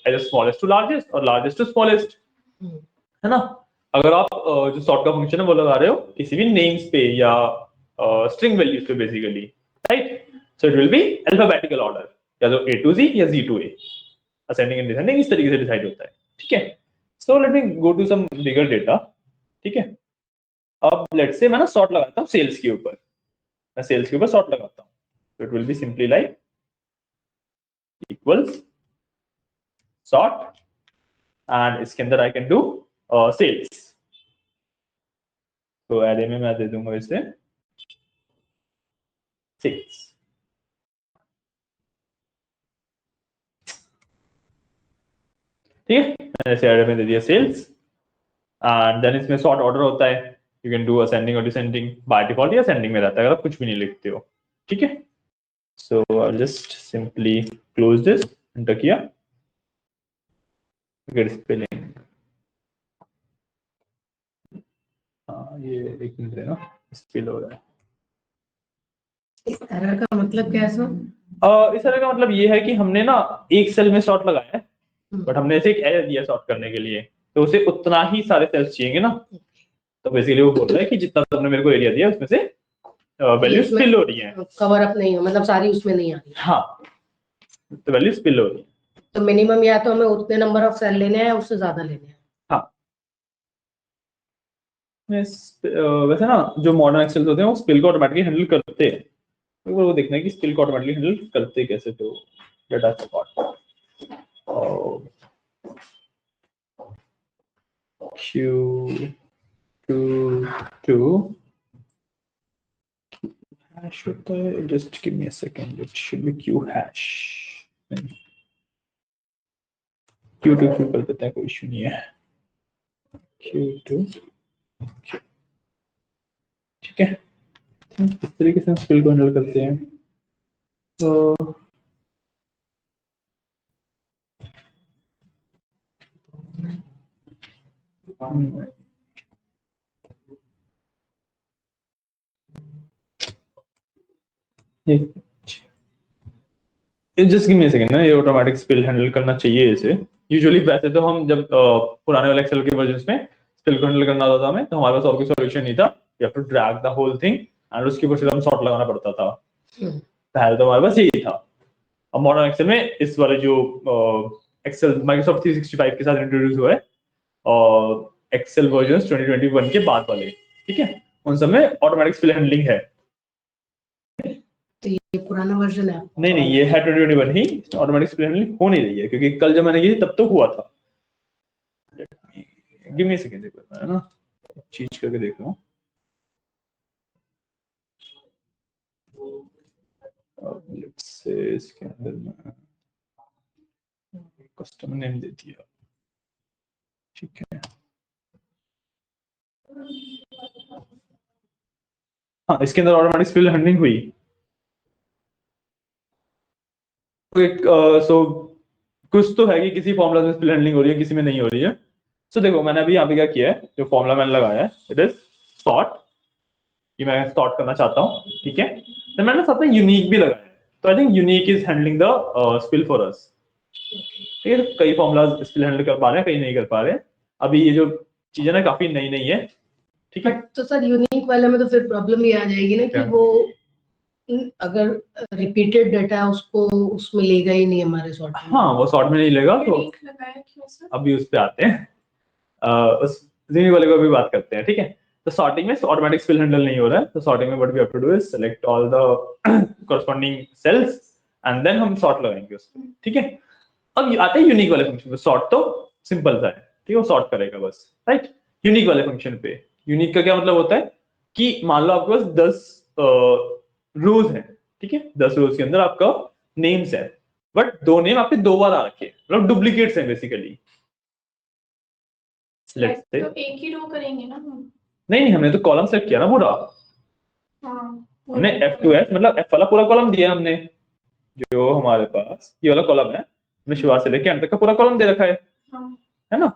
as smallest to largest और लार्जेस्ट टू स्मॉलेस्ट, है ना। अगर आप जो सॉर्ट का फंक्शन है वो लगा रहे हो किसी भी नेम्स पे या स्ट्रिंग वैल्यूज पे basically, right, so it will be alphabetical order, या तो A to Z या Z to A, ascending and descending इस तरीके से डिसाइड होता है। ठीक है, so let me go to some bigger data. ठीक है, अब लेट्स से मैं ना सॉर्ट लगाता हूँ सेल्स के ऊपर, मैं सेल्स के ऊपर सॉर्ट लगाता हूँ, तो it will be simply like equals sort and इसके अंदर आई कैन डू सेल्स। तो एरे में मैं दे दूंगा इसे सेल्स। ठीक है, मैंने इसे एरे में दे दिया सेल्स एंड देन इसमें सॉर्ट ऑर्डर होता है, यू कैन डू असेंडिंग और डिसेंडिंग, बाय डिफॉल्ट ये असेंडिंग में रहता है अगर आप कुछ भी नहीं लिखते हो। ठीक है, So I'll just simply close this, enter किया, get spelling. हाँ ये एक मिनट देना, स्पिल हो रहा है। इस तरह का मतलब क्या है सर? इस तरह का मतलब ये है कि हमने ना एक सेल में सॉर्ट लगाया है, बट हमने ऐसे एक एरर दिया सॉर्ट करने के लिए, तो उसे उतना ही सारे सेल्स चाहिए ना, तो बेसिकली वो बोल रहा है कि जितना तुमने मेरे को एरिया दिया उसमें से वैल्यू स्पिल हो रही है, कवर अप नहीं हो, मतलब सारी उसमें नहीं आ रही। हाँ, तो वैल्यू स्पिल हो रही है। तो मिनिमम या तो हमें उतने नंबर ऑफ सेल लेने हैं या उससे ज्यादा लेने हैं। हाँ वैसे ना जो मॉडर्न एक्सेल होते हैं वो स्पिल को ऑटोमेटिकली हैंडल करते हैं, तो वो देखना है कि स्पिल को ऑटोमेटिकली हैंडल करते कैसे, तो डेटा सपोर्ट Q2 hash होता है, just give me a second, it should be Q hash, Q2 Q कर देते हैं, कोई इशू नहीं है, Q2 ठीक है। इस तरीके से हम स्पिल को हैंडल करते हैं। तो just give me a second ना, ये ऑटोमेटिक स्पिल हैंडल करना चाहिए इसे। यूजुअली वैसे तो हम जब पुराने वाले एक्सेल के वर्जन्स में स्पिल को हैंडल करना होता था हमें, तो हमारे पास और कोई सॉल्यूशन नहीं था, you have to drag the whole thing and उसके ऊपर से हम सॉर्ट लगाना पड़ता था, पहले तो हमारे पास यही था। अब मॉडर्न एक्सेल में इस वाले जो एक्सेल माइक्रोसॉफ्ट 365 के साथ इंट्रोड्यूस हुआ है और एक्सेल वर्जन्स 2021 के बाद वाले, ठीक है, उन सब में ऑटोमेटिक स्पिल हैंडलिंग है। तो ये पुराना वर्जन है? नहीं ये है 2021 ही, ऑटोमेटिक स्पिल हैंडलिंग हो नहीं रही है, क्योंकि कल जब मैंने की तब तो हुआ था। गिव मी अ सेकंड, है ना, चीज करके देख रहा हूँ। लेट्स से इसके अंदर में कस्टमर नेम दे दिया, ठीक है। हाँ इसके अंदर ऑटोमेटिक स्पिल हैंडलिंग हुई। सो कुछ तो है कि किसी फॉर्मूला में स्पिल हैंडलिंग हो रही है, किसी में नहीं हो रही है। सो देखो मैंने अभी यहाँ पे क्या किया है, जो फॉर्मूला मैंने लगाया है इट इज सॉर्ट, कि मैं सॉर्ट करना चाहता हूँ, ठीक है। तो मैंने साथ में यूनिक भी लगाया है, तो I think unique is handling the spill for us, ठीक है। तो कई फॉर्मूलाज स्पिल हैंडल कर पा रहे हैं, कई नहीं कर पा रहे। अभी ये जो चीजें ना काफी नई नई है, ठीक है। तो सर यूनिक वाले में तो फिर प्रॉब्लम ये आ जाएगी ना कि वो अगर रिपीटेड डाटा है उसको उसमें लेगा ही नहीं हमारे सॉर्ट में। हाँ वो सॉर्ट में नहीं लेगा, तो अभी उस पे आते हैं, उस यूनिक वाले को भी बात करते हैं, ठीक है। तो सॉर्टिंग में ऑटोमेटिक स्पिल हैंडल नहीं हो रहा है, तो सॉर्टिंग में what we have to do is select all the corresponding cells and then हम सॉर्ट लगाएंगे उसको, ठीक है। अब आते हैं यूनिक वाले फंक्शन पे। सॉर्ट तो सिंपल सा है, ठीक है, वो सॉर्ट करेगा बस, राइट। यूनिक वाले फंक्शन पे यूनिक का क्या मतलब होता है कि मान लो आपके पास 10 रोज है, ठीक है, 10 रोज के अंदर आपका नेम्स है, बट 2 नेम आपके 2 बार आ रखे हैं, मतलब डुप्लीकेट्स हैं बेसिकली। लेट्स से तो एक ही रो करेंगे ना हम? नहीं हमने तो कॉलम सेलेक्ट किया ना पूरा, हाँ, हमने F2F मतलब F वाला पूरा कॉलम दिया हमने, जो हमारे पास ये वाला कॉलम है, हमने शुरुआत से लेके अंत तक का पूरा कॉलम दे रखा है, हाँ। है ना।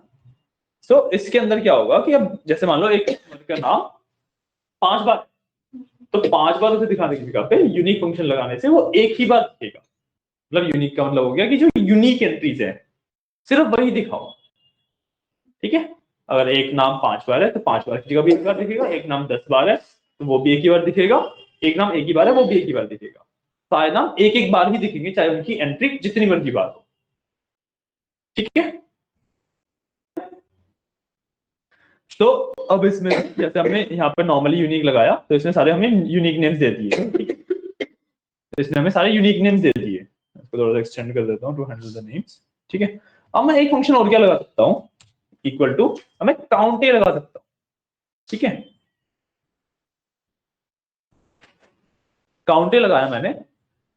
सो इसके अंदर क्या होगा कि अब जैसे मान लो एक का नाम 5 बार, तो 5 बार उसे दिखाने की जगह पे यूनिक फंक्शन लगाने से वो एक ही बार दिखेगा। मतलब यूनिक का मतलब हो गया कि जो यूनिक एंट्रीज है सिर्फ वही दिखाओ, ठीक है। अगर एक नाम 5 बार है तो 5 बार की जगह भी एक बार दिखेगा, एक नाम 10 बार है तो वो भी एक ही बार दिखेगा, एक नाम एक ही बार है वो भी एक ही बार दिखेगा, सारे नाम एक एक बार ही दिखेंगे चाहे उनकी एंट्री जितनी मर्जी बार हो, ठीक है। तो अब इसमें जैसे हमने यहाँ पे नॉर्मली यूनिक लगाया तो इसने सारे हमें यूनिक नेम्स दे दिए, ठीक है। तो इसने हमें सारे यूनिक नेम्स दे दिए, इसको थोड़ा सा एक्सटेंड कर देता हूँ टू हैंडल द नेम्स, ठीक है। अब मैं एक फंक्शन और क्या लगा सकता हूँ, इक्वल टू मैं काउंट लगा सकता हूँ, ठीक है। काउंट लगाया मैंने।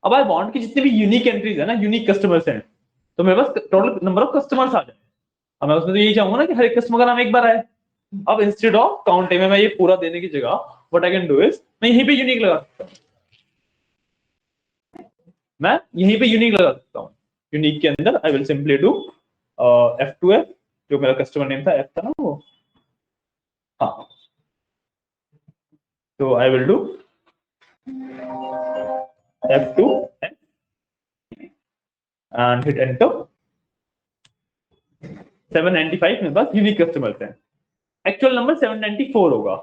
अब आई वांट कि जितने भी यूनिक एंट्रीज है ना, यूनिक कस्टमर्स हैं, तो मेरे पास टोटल नंबर ऑफ कस्टमर्स आ जाए। अब मैं उसमें तो यही चाहूंगा ना कि हर एक कस्टमर का नाम एक बार आए। अब इंस्टेड ऑफ काउंट में मैं ये पूरा देने की जगह what I can do is मैं यहीं पे यूनिक लगा सकता हूं, मैं यहीं पे यूनिक लगा सकता हूँ। यूनिक के अंदर I will simply do F2F, जो मेरा कस्टमर नेम था, F था ना वो, हाँ, तो I will do F2 and hit enter. 795 मेरे पास यूनिक कस्टमर्स हैं, एक्चुअल नंबर 794 होगा।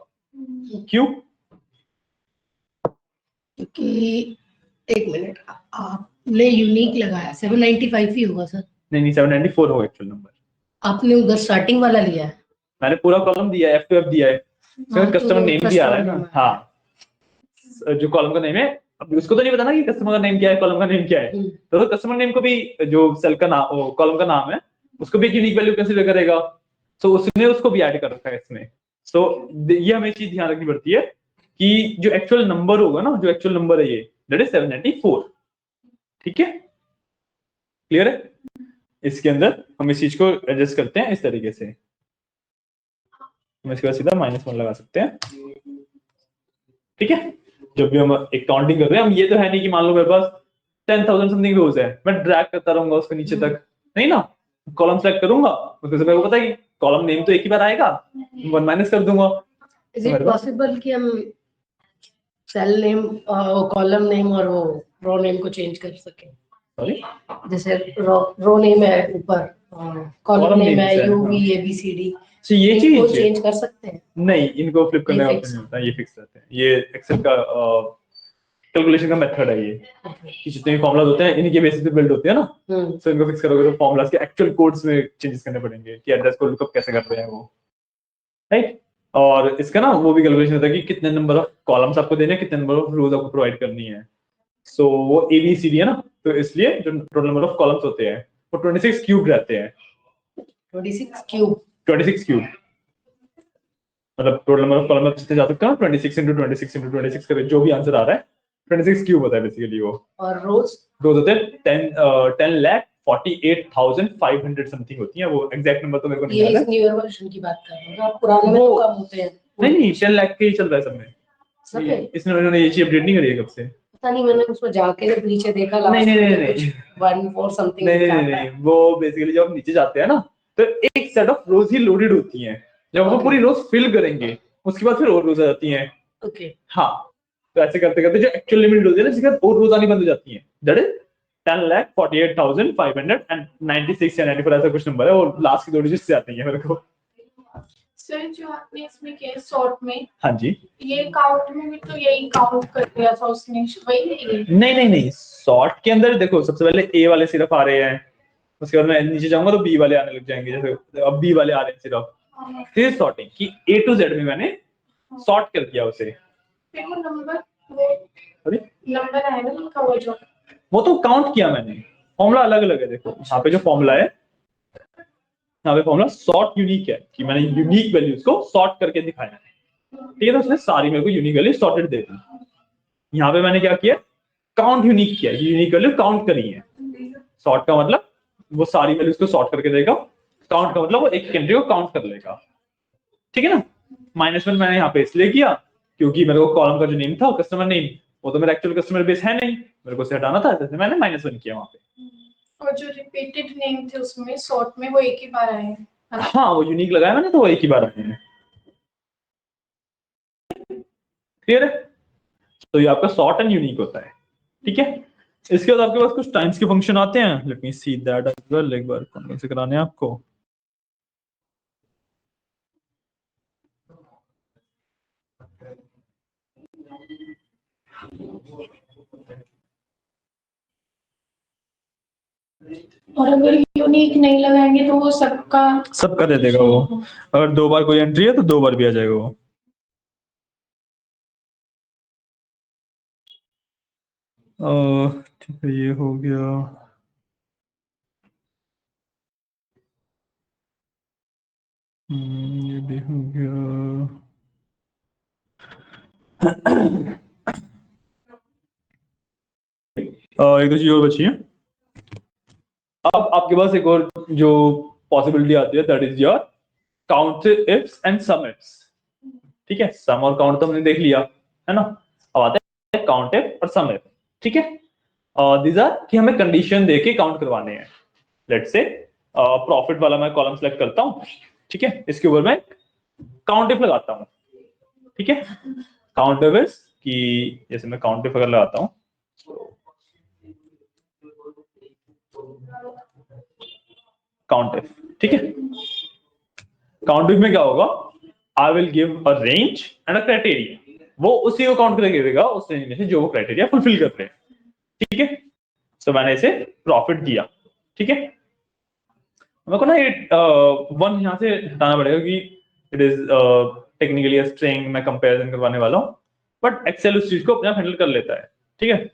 क्यों? क्योंकि एक मिनट, आपने यूनिक लगाया 795 ही होगा सर। नहीं 794 होगा एक्चुअल नंबर। आपने उधर स्टार्टिंग वाला लिया है? मैंने पूरा कॉलम दिया है, F2F दिया है, हाँ, कस्टमर तो नेम भी आ रहा है customer ना, name है। हाँ, जो कॉलम का नेम है, अब उसको तो नहीं पता ना कि कस्टमर का नेम क्या है, कॉलम का नेम क्या है, तो कस्टमर नेम को भी, जो सेल का नाम, कॉलम का नाम है, उसको भी एक यूनिक वैल्यू कंसीडर करेगा, तो उसने उसको भी ऐड कर रखा है इसमें। सो ये हमें चीज ध्यान रखनी पड़ती है कि जो एक्चुअल नंबर होगा ना, जो एक्चुअल नंबर है ये, दैट इज 794। ठीक है, क्लियर है? इसके अंदर हम इस चीज को एडजस्ट करते हैं इस तरीके से, हम इसके बाद सीधा -1 लगा सकते हैं। ठीक है, जब भी हम एक काउंटिंग कर रहे हैं, हम ये तो है नहीं कि मान लो मेरे पास 10,000 समथिंग रोज है, मैं ड्रैग करता रहूंगा उसको नीचे तक, नहीं ना, कॉलम सेलेक्ट करूंगा, उसमें से मेरे को पता है कि कॉलम नेम तो एक ही बार आएगा, 1 माइनस कर दूंगा। इज इट पॉसिबल कि हम सेल नेम, कॉलम नेम और वो रो नेम को चेंज कर सकें? सॉरी, जैसे रो नेम है ऊपर, कॉलम Column नेम names है है, UV ABCD, तो ये इनको चीज चेंज कर सकते हैं? नहीं, इनको फ्लिप करने का ये ऑप्शन fix नहीं होता, ये फिक्स रहते हैं, ये एक्सेल का कैलकुलेशन का मेथड है ये, कि जितने भी फॉर्मुलाज होते हैं इन्हीं के बेसिस पे बिल्ड होते हैं ना, तो इनको फिक्स करोगे तो फॉर्मुलाज के एक्चुअल कोड्स में चेंजेस करने पड़ेंगे कि एड्रेस को लुकअप कैसे कर रहे हैं वो, राइट। और इसका ना वो भी कैलकुलेशन होता है कि कितने नंबर ऑफ कॉलम्स आपको देने हैं, कितने नंबर ऑफ रोज आपको प्रोवाइड करनी है। सो वो ABCD है ना, तो इसलिए जो टोटल नंबर ऑफ कॉलम्स होते हैं वो 26 क्यूब रहते हैं। 26 क्यूब, 26 क्यूब मतलब टोटल नंबर ऑफ कॉलम जितने जा सकते हो, 26 into 26 into 26 करके जो भी आंसर आ रहा है 26 क्यूब होता है बेसिकली वो। और रोज होते हैं 10,48,500 समथिंग होती है, वो एग्जैक्ट नंबर तो मेरे को नहीं ये याद है। इस न्यूअर वर्जन की बात कर रहे हो, आप पुराने में तो कम होते हैं। नहीं 10 लाख के ही चल रहा है सब में, सब में? इसमें उन्होंने ये चीज अपडेट नहीं करी है कब से। पता नहीं, मैंने उसमें जाके जब नीचे देखा नहीं लास्ट नहीं में नहीं कुछ नहीं 14 समथिंग नहीं नहीं दिखाता नहीं, है। वो बेसिकली जब आप नीचे जाते हैं ना, तो एक set of rose he loaded होती हैं, जब वो Okay. पूरी रोज फिल करेंगे उसके बाद फिर और रोज आ जाती हैं। ओके, हाँ, तो ऐसे करते करते जो एक्चुअल लिमिट होती है ना, जिसके बाद और रोज आनी बंद हो जाती है, दैट इज 10,48,596 या 94 ऐसा कुछ नंबर है, और लास्ट की 2 डिजिट से आती है मेरे को। सर जो आपने इसमें किया शॉर्ट में, हाँ जी, ये काउंट में भी तो यही काउंट कर दिया था उसने, वही नहीं? नहीं सॉर्ट के अंदर देखो, सबसे पहले ए वाले सिर्फ आ रहे हैं, उसके बाद मैं नीचे जाऊंगा तो बी वाले आने लग जाएंगे, जैसे अब बी वाले आ रहे हैं सिर्फ, फिर सॉर्टिंग की A to Z में मैंने सॉर्ट कर दिया उसे। फिर वो नंबर, वो अरे नंबर आएगा उनका, वो तो काउंट किया मैंने, फॉर्मूला अलग अलग है, देखो यहाँ पे जो फॉर्मूला है, यहाँ पे फॉर्मूला सॉर्ट यूनिक है, कि मैंने यूनिक वैल्यूज को सॉर्ट करके दिखाया है, ठीक है, तो उसने सारी मेरे को यूनिक वैल्यू सॉर्टेड दे दी। यहाँ पे मैंने क्या किया, काउंट यूनिक किया, यूनिक वैल्यू काउंट करी है। सॉर्ट का मतलब वो सारी वैल्यूज को सॉर्ट करके देगा, काउंट का मतलब वो एक एंट्री को काउंट कर लेगा, ठीक है ना। -1 मैंने यहाँ पे इसलिए किया क्योंकि मेरे को कॉलम का जो नेम था कस्टमर नेम, वो तो मेरा एक्चुअल कस्टमर बेस है नहीं, मेरे को उसे हटाना था, इसलिए मैंने -1 किया वहाँ पे। और जो रिपीटेड नेम थे उसमें शॉर्ट में वो एक ही बार आए हैं। हाँ, वो यूनिक लगाया मैंने तो वो एक ही बार आए हैं, क्लियर है। तो ये आपका सॉर्ट एंड यूनिक होता है, ठीक है। इसके बाद आपके पास कुछ टाइम्स के फंक्शन आते हैं, let me see that as well, एक बार कौन से कराने हैं आपको। और अगर यूनिक नहीं लगाएंगे तो वो सबका दे देगा वो, अगर 2 बार कोई एंट्री है तो 2 बार भी आ जाएगा वो। ठीक है, ये हो गया। ये भी हो गया। एक चीज और बची है, अब आपके पास एक और जो पॉसिबिलिटी आती है, that is your count ifs and some ifs, ठीक है। सम और काउंट तो हमने देख लिया है ना, अब आते हैं काउंट इफ और सम इफ, ठीक है। दीज आर कि हमें कंडीशन देके काउंट करवाने हैं। लेट्स से प्रॉफिट वाला मैं कॉलम सेलेक्ट करता हूं, ठीक है, इसके ऊपर मैं काउंट इफ लगाता हूं, ठीक है, काउंट इफ कि जैसे मैं काउंट इफ अगर लगाता हूं, काउंट इफ, ठीक है, काउंट इफ में क्या होगा, I will give a range and a criteria, वो उसी को काउंट करके देगा उस रेंज में से जो वो क्राइटेरिया फुलफिल कर रहे हैं, ठीक है। तो मैंने इसे प्रॉफिट दिया, ठीक है, मेरे को ना ये वन यहाँ से हटाना पड़ेगा कि इट इज टेक्निकली स्ट्रिंग, मैं कंपैरिजन करवाने वाला हूँ, बट एक्सेल उस चीज को अपने हैंडल कर लेता है, ठीक है।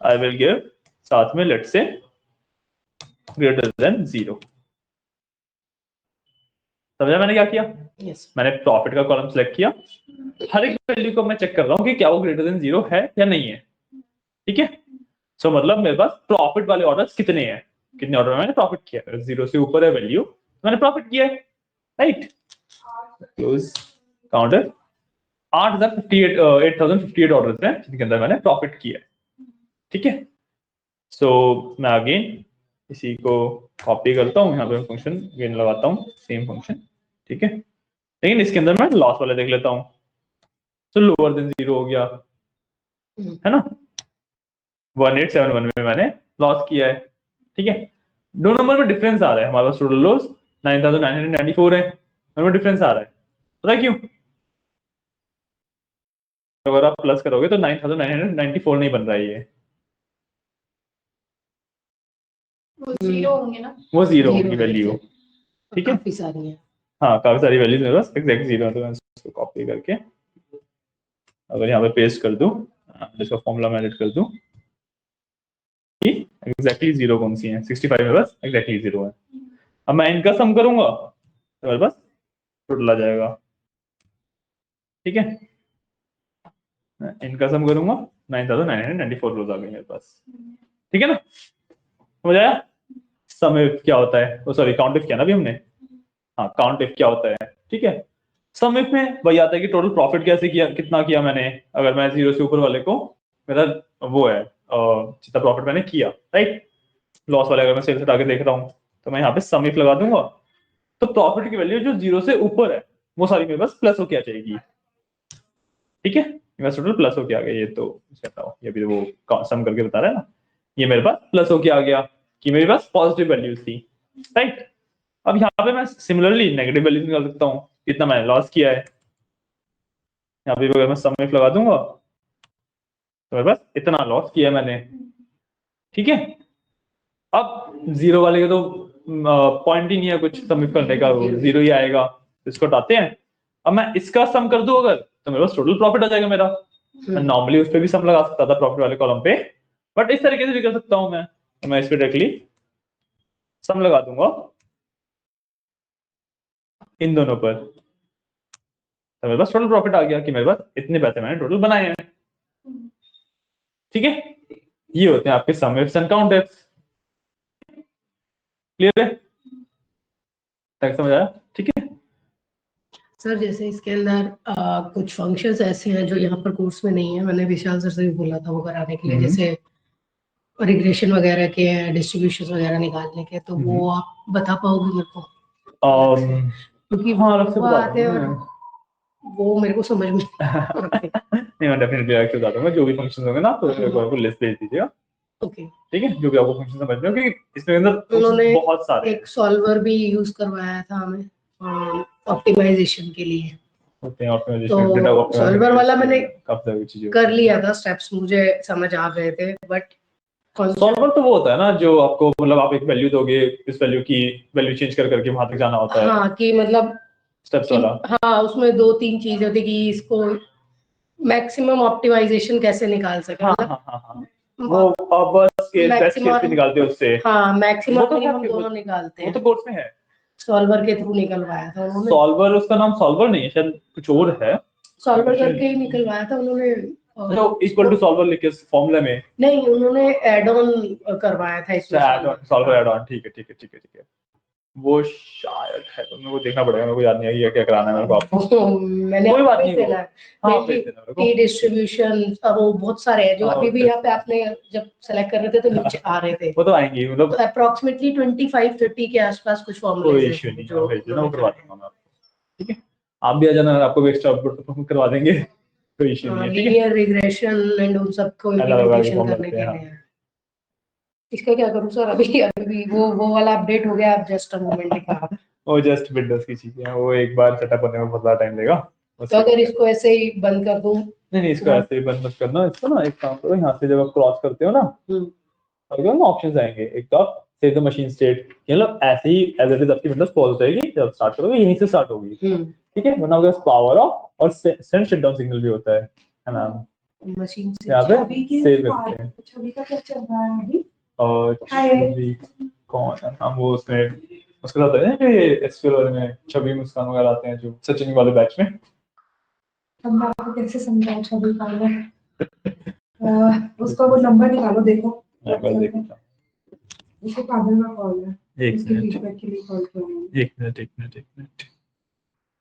आई विल गिव साथ में लेट्स से ग्रेटर देन 0। समझा मैंने क्या किया? yes. मैंने प्रॉफिट का कॉलम सेलेक्ट किया, हर एक वैल्यू को मैं चेक कर रहा हूँ कि क्या वो ग्रेटर देन 0 है या नहीं है, ठीक है। सो मतलब मेरे पास प्रॉफिट वाले ऑर्डर्स कितने हैं, कितने ऑर्डर मैंने प्रॉफिट किया, अगर 0 से ऊपर है वैल्यू मैंने प्रॉफिट किया है, राइट। क्लोज काउंटर 8058 ऑर्डर्स हैं जिनके अंदर मैंने प्रॉफिट किया है, ठीक है। सो मैं अगेन इसी को कॉपी करता हूँ, यहाँ पे फंक्शन गेन लगाता हूँ, सेम फंक्शन, ठीक है, लेकिन इसके अंदर मैं लॉस वाले देख लेता हूँ। तो लोअर देन 0 हो गया, है ना, 1871 में मैंने लॉस किया है, ठीक है। दो नंबर में डिफरेंस आ रहा है, हमारे पास टोटल लॉस 9994 है, दोनों में डिफरेंस आ रहा है, पता क्यों? अगर आप प्लस करोगे तो 9994 नहीं बन रहा है, ये वो जीरो होंगे ना, वो 0 Zero होगी है, वैल्यू, ठीक है। काफी सारी है। हाँ काफी सारी वैल्यूज मेरे पास एग्जैक्ट 0 है, तो मैं इसको कॉपी करके अगर यहाँ पे पेस्ट कर दूं, इसका फॉर्मूला मैं एडिट कर दूं कि एग्जैक्टली 0 कौन सी है, 65 मेरे पास एग्जैक्टली 0 है। अब मैं इनका सम करूंगा तो मेरे पास टोटल आ जाएगा, ठीक है, इनका सम करूंगा 9994 रोज आ गए मेरे पास, ठीक है ना, समझ आया? सम इफ क्या होता है, वो सॉरी काउंट इफ किया ना अभी हमने, हाँ काउंट इफ क्या होता है, ठीक है। सम इफ में वही आता है कि टोटल प्रॉफिट कैसे किया, कितना किया मैंने, अगर मैं 0 से ऊपर वाले को मेरा वो है जितना प्रॉफिट मैंने किया, राइट। लॉस वाले अगर मैं सेल्स हटा के देख रहा हूँ तो मैं यहाँ पे सम इफ लगा दूंगा, तो प्रॉफिट की वैल्यू जो 0 से ऊपर है वो सारी मेरे पास प्लस होके आ जाएगी, ठीक है, मेरा टोटल प्लस होके आ गया, ये तो ये भी वो सम करके बता रहा है ना, ये मेरे पास प्लस होके आ गया कि मेरे पास पॉजिटिव वैल्यूज थी, राइट। अब यहाँ पे मैं सिमिलरली नेगेटिव वैल्यूज निकाल सकता हूँ, कितना मैंने लॉस किया है, यहाँ पे अगर मैं सम इफ लगा दूंगा तो मेरे पास इतना लॉस किया है मैंने, ठीक है। अब 0 वाले का तो पॉइंट ही नहीं है कुछ सम इफ करने का, वो 0 ही आएगा, इसको हटाते हैं। अब मैं इसका सम कर दूं अगर तो मेरे पास टोटल प्रॉफिट आ जाएगा मेरा। मैं नॉर्मली उस पर भी सम लगा सकता था प्रॉफिट वाले कॉलम पे, बट इस तरीके से भी कर सकता हूं मैं, तो मैं इस पे डायरेक्टली सम लगा दूंगा इन दोनों पर, तो मेरे पास टोटल प्रॉफिट आ गया कि मेरे पास इतने पैसे मैंने टोटल बनाए हैं, ठीक है। ये होते हैं आपके सम ifs and count ifs, clear है, तक समझ आया, ठीक है। सर जैसे इसके अंदर कुछ फंक्शंस ऐसे हैं जो यहाँ पर कोर्स में नहीं है, मैंने विशाल सर से भी बोला था वो कराने के लिए, जैसे रिग्रेशन वगैरह के हैं, डिस्ट्रीब्यूशन वगैरह निकालने के, तो वो आप बता पाओगे मेरे को? क्योंकि हाँ अलग से वो बता आते हैं और वो मेरे को समझ में नहीं मैं डेफिनेटली अलग से बता दूंगा, जो भी फंक्शंस होंगे ना तो एक बार को लिस्ट भेज दीजिएगा, ओके, ठीक है, जो भी आपको फंक्शन समझ में हो, क्योंकि इसमें अंदर उन्होंने बहुत सारे एक सॉल्वर भी यूज करवाया था हमें ऑप्टिमाइजेशन के लिए, होते हैं, ऑप्टिमाइजेशन, तो डेटा ऑप्टिमाइजेशन सॉल्वर वाला मैंने काफी सारी चीजें कर लिया था, स्टेप्स मुझे समझ आ गए थे, बट सॉल्वर तो वो होता है ना जो आपको मतलब आप एक वैल्यू दोगे, इस वैल्यू की वैल्यू चेंज कर करके वहां तक जाना होता है, हाँ कि मतलब स्टेप्स वाला। हाँ उसमें 2-3 चीजें थी कि इसको मैक्सिमम ऑप्टिमाइजेशन कैसे निकाल सके, हाँ मतलब हाँ हाँ हाँ वो बस केस बेस्ट केस पे निकालते हैं उससे, हाँ वो मैक्सिमम तो मिनिमम दोनों निकालते वो हैं, तो कोर्स में है। सॉल्वर के थ्रू निकलवाया था उन्होंने, सॉल्वर उसका नाम सॉल्वर नहीं है शायद, कुछ और है, सॉल्वर करके ही निकलवाया था उन्होंने, जो इक्वल टू सॉल्वर लिख के फॉर्मूला में, नहीं उन्होंने एड ऑन करवाया था इसमें सॉल्वर एड ऑन, ठीक है ठीक है ठीक है ठीक है। वो शायद है, तो मेरे को देखना पड़ेगा, मेरे को याद नहीं है क्या कराना है मेरे को आपको। मैंने कोई बात आपको नहीं, देना है हाँ Mainly भेज देना मेरे को। ई डिस्ट्रीब्यूशन, वो बहुत सारे हैं जो हाँ, अभी भी okay. यहाँ पे आपने जब सेलेक्ट कर रहे थे तो नीचे आ रहे थे। वो तो आएंगी, तो मतलब अप्रोक्सीमेटली 25-30 के आसपास कुछ कोई फॉर्मूलेज इश्यू हैं नहीं है, जो भेज देना, वो करवा दूंगा मैं आपको। ठीक है, आप भी आ जाना, आपको भी एक्स्ट्रा अपलोड करवा देंगे, कोई इश्यू नहीं है। ठीक है, लीनियर रिग्रेशन एंड उन सबको अलग अलग इम्प्लीमेंटेशन फॉर्म करने लगते के हैं। लिए। इसका क्या करूँ सर? अभी अभी भी वो वाला अपडेट हो गया, आप जस्ट अ मोमेंट दिखा। वो जस्ट विंडोज की चीजें हैं, वो एक बार सेटअप होने में बहुत ज्यादा टाइम लेगा। तो अगर इसको ऐसे ही बंद कर दूं? नहीं नहीं, इसको ऐसे ही बंद मत करना, इसको ना एक काम करो, यहाँ से जब आप क्रॉस करते हो ना, अगर ना ऑप्शंस आएंगे, एक तो आप सेव द मशीन स्टेट, मतलब ऐसे ही एज इट इज आपकी विंडोज पॉज रहेगी, जब स्टार्ट करोगे यहीं से स्टार्ट होगी। ठीक है, वरना अगर पावर ऑफ और सेंड शटडाउन सिग्नल भी होता है ना, मशीन से यहाँ पे सेव करते हैं। छवि का क्या चल रहा है अभी? और छवि कौन है, हम वो उसमें उसके साथ है ना कि एसक्यूएल वाले में छवि मुस्कान वगैरह आते हैं, जो सचिन वाले बैच में। हम आपको कैसे समझाएं छवि पाएगा? उसका वो नंबर निकालो, देखो मैं बस देखता हूँ। उसको काबिल का कॉल है, एक उसके मिनट फीडबैक के लिए कॉल किया एक मिनट एक मिनट एक मिनट,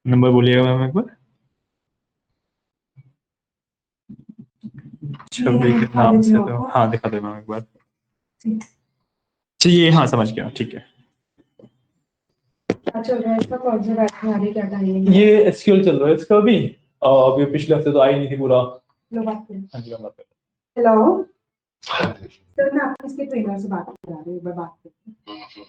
नंबर बोलिएगा मैम एक बार। छवि के नाम से तो हाँ दिखा दे मैम एक बार। चलिए हाँ समझ गया, ठीक है। अच्छा, इसका कौन सा बैठ में आ रही, क्या टाइमिंग है? ये एसक्यूएल चल रहा है इसका अभी, अभी पिछले हफ्ते तो आई नहीं थी पूरा। लो बात करें। हाँ जी, हम बात हेलो सर, मैं आपकी इसके ट्रेनर से बात कर रही हूँ, मैं बात करती हूँ।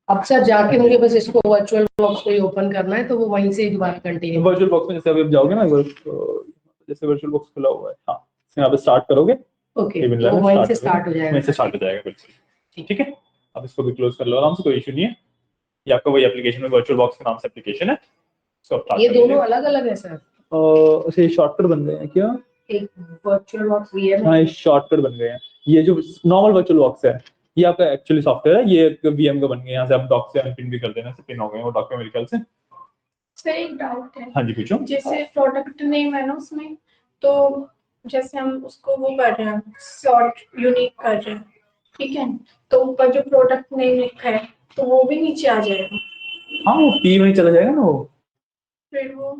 अब सर जाके मुझे बस इसको वर्चुअल बॉक्स को ही ओपन करना है, तो वो वहीं से दोबारा कंटिन्यू। वर्चुअल बॉक्स में जैसे अभी आप जाओगे ना, जैसे वर्चुअल बॉक्स खुला हुआ है, हाँ यहाँ पे स्टार्ट करोगे, ओके, तो वहीं से स्टार्ट हो जाएगा। वहीं से स्टार्ट हो जाएगा बिल्कुल। ठीक है, अब इसको भी क्लोज कर लो आराम से, कोई इशू नहीं है। ये आपका वही एप्लीकेशन में वर्चुअल बॉक्स के नाम से एप्लीकेशन है। ये दोनों अलग अलग है सर? ऐसे शॉर्टकट बन गए हैं क्या? एक वर्चुअल बॉक्स वीएम हाँ, है, ये शॉर्टकट बन गए हैं। ये जो नॉर्मल वर्चुअल बॉक्स है, ये आपका एक्चुअली सॉफ्टवेयर है, ये वीएम का बन गया। यहाँ से आप डॉक से अनपिन भी कर देना, से पिन हो गए वो डॉक में मेरे ख्याल से। सर एक डाउट है। हाँ जी पूछो। जैसे प्रोडक्ट नेम है ना उसमें, तो जैसे हम उसको वो कर रहे हैं, सॉर्ट यूनिक कर रहे हैं, ठीक है, तो ऊपर जो प्रोडक्ट नेम लिखा है तो वो भी नीचे आ जाएगा? हाँ वो पी में चला जाएगा ना वो। फिर वो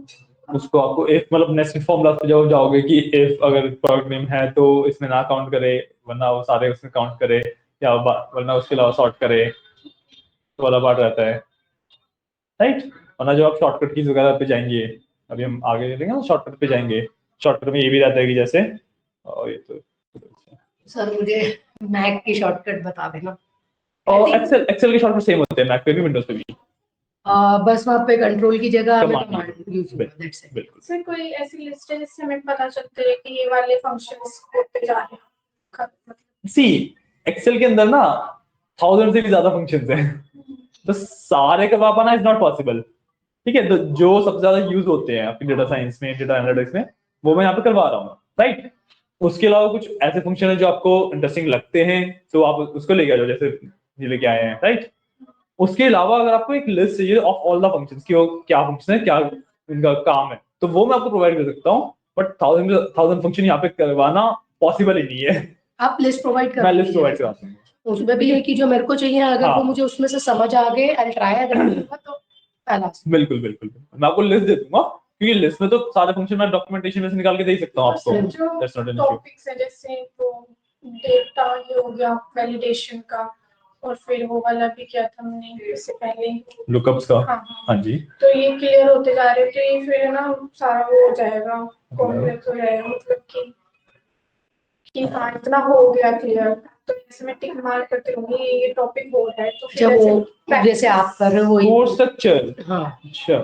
उसको आपको इफ मतलब नेस्टेड फॉर्मूला पे जाओगे कि इफ अगर प्रोडक्ट नेम है तो इसमें ना काउंट करे, वरना वो सारे उसमें काउंट करे, या वरना उसके अलावा सॉर्ट करे, तो वाला पार्ट रहता है, राइट। वरना जब आप शॉर्टकट कीज वगैरह पे जाएंगे, अभी हम आगे देखेंगे ना शॉर्टकट पे जाएंगे, शॉर्टकट में ये भी रहता है कि जैसे ये तो सर मुझे मैक की शॉर्टकट बता देना। और एक्सेल की शॉर्टकट सेम होते हैं मैक पे भी विंडोज पे भी। बस वहाँ पे कंट्रोल की जगह हमें Command कमांड यूज हुआ, that's it. बिल्कुल। सर कोई ऐसी लिस्ट है जिससे हमें पता चलता है कि ये वाले फंक्शंस होते जा रहे हैं? सी एक्सेल के अंदर ना 1000 से भी ज्यादा फंक्शंस हैं, तो सारे करवा पाना इज नॉट पॉसिबल। ठीक है, तो जो सबसे ज्यादा यूज होते हैं अपनी डेटा साइंस में, डेटा एनालिटिक्स में, वो मैं यहाँ पे करवा रहा हूँ, राइट। उसके अलावा कुछ ऐसे फंक्शन है जो आपको इंटरेस्टिंग लगते हैं, तो आप उसको लेके आ जाओ, जैसे ये लेके आए हैं, राइट। उसके अलावा अगर आपको एक लिस्ट चाहिए ऑफ ऑल द फंक्शंस की, वो क्या फंक्शन है, क्या इनका काम है, तो वो मैं आपको प्रोवाइड कर सकता हूँ, बट 1000 फंक्शन यहाँ पे करवाना पॉसिबल ही नहीं है। आप लिस्ट प्रोवाइड कर मैं लिस्ट दीजिए। प्रोवाइड कराता हूँ। उसमें भी है कि जो मेरे को चाहिए, अगर हाँ। वो मुझे उसमें से समझ आ गए एंड ट्राई अगर करूंगा तो पहला। बिल्कुल बिल्कुल, मैं आपको लिस्ट दे दूंगा, क्योंकि लिस्ट में तो सारे फंक्शन मैं डॉक्यूमेंटेशन में से निकाल के दे ही सकता हूँ आपको। That's not an issue. Topics है जैसे वो डेटा ये हो गया वैलिडेशन का, और फिर वो वाला भी किया था हमने इससे पहले, लुकअप्स का। हाँ हाँ जी। तो ये क्लियर होते जा रहे थे, फिर है ना सारा वो हो जाएगा, कॉम्प्लेक्स हो जाएगा, मतलब कि हाँ इतना हो गया क्लियर, तो इसमें मैं टिक मार करते रहूंगी ये टॉपिक हो रहा है, तो फिर जब वो जैसे आप कर रहे हो वही कोर्स स्ट्रक्चर। हाँ अच्छा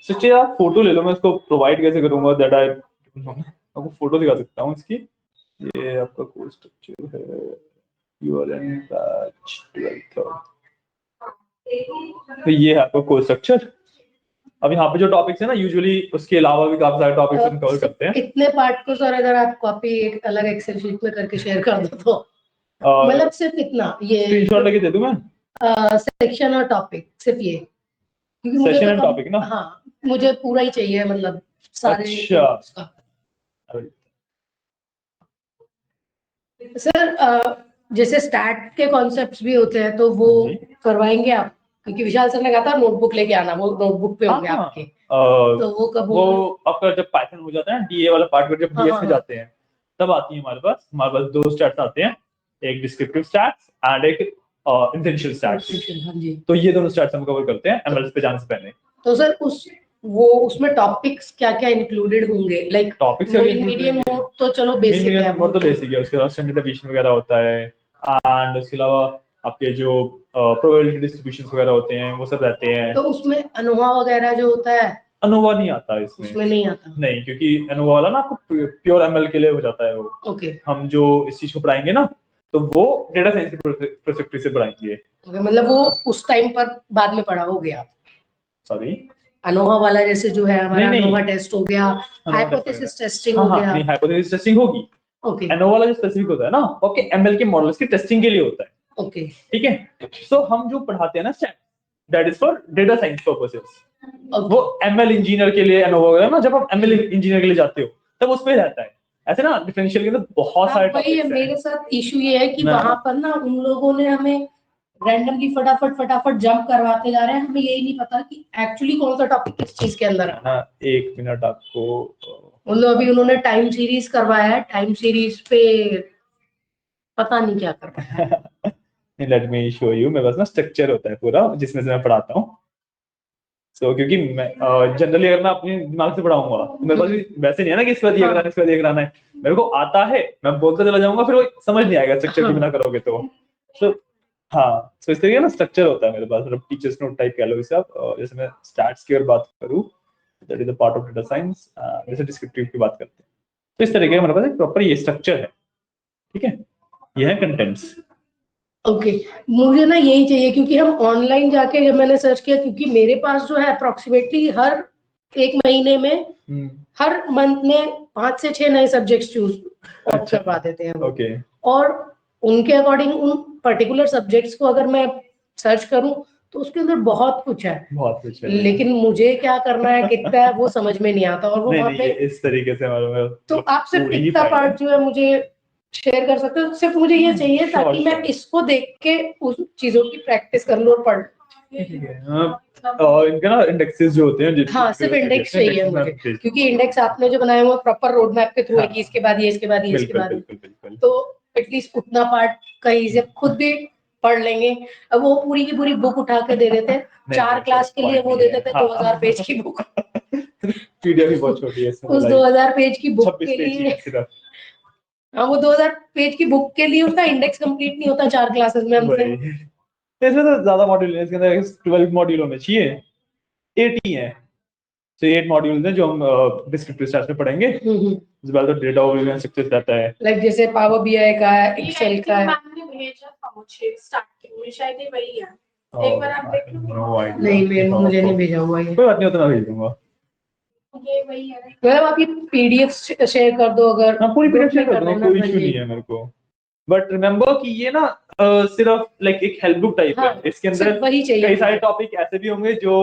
सच्चे, आप फोटो ले लो, मैं इसको प्रोवाइड कैसे करूंगा, दैट आई आपको फोटो दिखा सकता हूँ इसकी। ये आपका कोर्स स्ट्रक्चर है, you are in batch 12th, तो ये है आपका कोर्स स्ट्रक्चर। अब यहाँ पे जो टॉपिक्स है ना, यूजुअली उसके अलावा भी काफी सारे टॉपिक्स हम कवर करते हैं। इतने पार्ट को सर अगर आप कॉपी एक अलग एक्सेल शीट में करके शेयर कर दो तो मतलब सिर्फ इतना, ये स्क्रीनशॉट लेके दे दूं मैं, सेक्शन और टॉपिक, सिर्फ ये, क्योंकि मुझे सेशन तो एंड टॉपिक ना। हाँ मुझे पूरा ही चाहिए, मतलब सारे अच्छा। उसका। सर जैसे स्टैट के कॉन्सेप्ट्स भी होते हैं, तो वो हाँ जी। करवाएंगे आप? क्योंकि विशाल सर ने कहा था नोटबुक लेके आना, वो नोटबुक पे होंगे आपके, तो वो कब वो आपका जब पाइथन हो जाता है ना, डीए वाला पार्ट, जब हाँ, डीएस हाँ, में हाँ। जाते हैं, तब आती है हमारे पास दो स्टैट्स आते हैं, एक डिस्क्रिप्टिव स्टैट्स एंड एक इंटेंशियल स्टैट्स। हाँ जी। तो ये दोनों स्टैट्स हम कवर करते हैं एमएलएस पे जाने से पहले। तो सर उसमें टॉपिक्स क्या क्या इंक्लूडेड होंगे, लाइक टॉपिक्स मीडियम मोड तो चलो बेसिक है, मोड तो बेसिक है, उसके अलावा स्टैंडर्ड डेविएशन वगैरह होता है, एंड उसके अलावा आपके जो प्रोबेबिलिटी डिस्ट्रीब्यूशंस वगैरह होते हैं वो सब रहते हैं। तो उसमें अनोवा वगैरह जो होता है, अनोवा नहीं आता इसमें। उसमें नहीं आता। नहीं, क्योंकि अनोवा वाला ना आपको प्योर एमएल के लिए हो जाता है वो। ओके। हम जो इस चीज को पढ़ाएंगे ना, तो वो डेटा साइंस के पर्सपेक्टिव से पढ़ाएंगे। ओके, मतलब वो उस टाइम पर बाद में पढ़ा हो गया। सॉरी, अनोवा वाला जैसे जो है हमारा नहीं, अनोवा टेस्ट हो गया, अनोवा हाइपोथेसिस टेस्टिंग हाँ हो हाँ, गया। नहीं, हाइपोथेसिस टेस्टिंग होगी। ओके अनोवा वाला जो स्पेसिफिक होता है ना, वो आपके एमएल के मॉडल्स की टेस्टिंग के लिए होता है। ओके ठीक है, सो हम जो पढ़ाते हैं ना stat, that is for data science purposes. वो एमएल इंजीनियर के लिए अनोवा वगैरह ना, जब आप एमएल इंजीनियर के लिए जाते हो तब उस पे रहता है। ऐसे ना डिफरेंशियल के अंदर बहुत सारे वही है, टॉपिक्स हैं। मेरे साथ इशू ये है कि मैं- वहां पर ना उन लोगों ने हमें रैंडमली फटाफट जंप करवाते जा रहे हैं, हमें यही नहीं पता कि एक्चुअली कौन सा टॉपिक किस चीज के अंदर है ना, एक मिनट आपको, मतलब अभी उन्होंने टाइम सीरीज करवाया है, टाइम सीरीज पे पता नहीं क्या करवाया है। Let me show you. मेरे पास ना स्ट्रक्चर होता है पूरा, जिसमें से मैं पढ़ाता हूँ। सो क्योंकि मैं जनरली अगर मैं अपने दिमाग से पढ़ाऊंगा तो मेरे पास भी वैसे नहीं है ना कि इसके बाद ये कराना है, इसके बाद ये कराना है। मेरे को आता है, मैं बोलता चला जाऊंगा, फिर वो समझ नहीं आएगा स्ट्रक्चर के बिना करोगे तो। हाँ, तो इस तरीके का ना स्ट्रक्चर होता है मेरे पास, मतलब टीचर्स नोट टाइप कह लो इसे आप। जैसे मैं स्टैट्स की अगर बात करूँ, that is a part of data science, जैसे डिस्क्रिप्टिव की बात करते हैं, तो इस तरीके का मेरे पास एक प्रॉपर ये स्ट्रक्चर है। ठीक है, ये है कंटेंट्स। ओके मुझे ना यही चाहिए, क्योंकि हम ऑनलाइन जाके जब मैंने सर्च किया, क्योंकि मेरे पास जो है अप्रोक्सीमेटली हर एक महीने में हर मंथ में 5 से 6 नए सब्जेक्ट्स चूज करवा देते हैं वो। ओके। और उनके अकॉर्डिंग उन पर्टिकुलर सब्जेक्ट्स को अगर मैं सर्च करूं तो उसके अंदर बहुत कुछ है, बहुत कुछ है, लेकिन मुझे क्या करना है, कितना है, वो समझ में नहीं आता। और वो नहीं वहाँ नहीं, पे ये इस तरीके से हमारे तो आप सिर्फ पूरी ही इतना फाइल है। पार्ट जो है मुझे शेयर कर सकते हो, सिर्फ मुझे ये चाहिए ताकि मैं इसको देख के उस चीजों की प्रैक्टिस कर लूं और पढ़ लूं। और इनके ना इंडेक्सेस जो होते हैं, हाँ सिर्फ इंडेक्स चाहिए मुझे, क्योंकि इंडेक्स आपने जो बनाए हुए प्रॉपर रोड मैप के थ्रू है कि इसके बाद ये, इसके बाद ये, इसके बाद बिल्कुल। तो एटलीस्ट उतना पार्ट कहीं से खुद भी पढ़ लेंगे। अब वो पूरी की पूरी बुक उठा के दे देते हैं, 4 क्लास के लिए वो दे देते हैं 2000 पेज की बुक। पीडीएफ भी बहुत छोटी है इसमें, उस 2000 पेज की बुक 26 के पेज ही लिए, है सिर्फ। हाँ वो 2000 पेज की बुक के लिए उसका इंडेक्स कंप्लीट नहीं होता 4 क्लासेस में हमसे। इसमें तो ज्यादा मॉड्यूल है, इसके अंदर 12 मॉड्यूल होने चाहिए। 8 ही है, तो 8 मॉड्यूल्स हैं जो हम डिस्क्रिप्टिव स्टैट्स में पढ़ेंगे। उसके बाद डेटा ओवरव्यू सक्सेस रहता है, लाइक जैसे पावर बीआई का है, एक्सेल का है। मैंने भेजा था मुझे स्टार्टिंग में, शायद ये वही है। एक बार आप देख लो। नो आइडिया, नहीं मुझे नहीं भेजा हुआ ये। कोई बात नहीं, उतना भेज दूंगा। ये वही है। मतलब आप ये पीडीएफ शेयर कर दो, अगर हाँ पूरी पीडीएफ शेयर group कर में दूंगा, करना कोई है ना, इशू तो नहीं ये- है मेरे को। बट रिमेंबर कि ये ना सिर्फ लाइक एक हेल्प बुक टाइप हाँ, है, इसके अंदर सिर्फ वही चाहिए कई सारे मुझे। टॉपिक ऐसे भी होंगे जो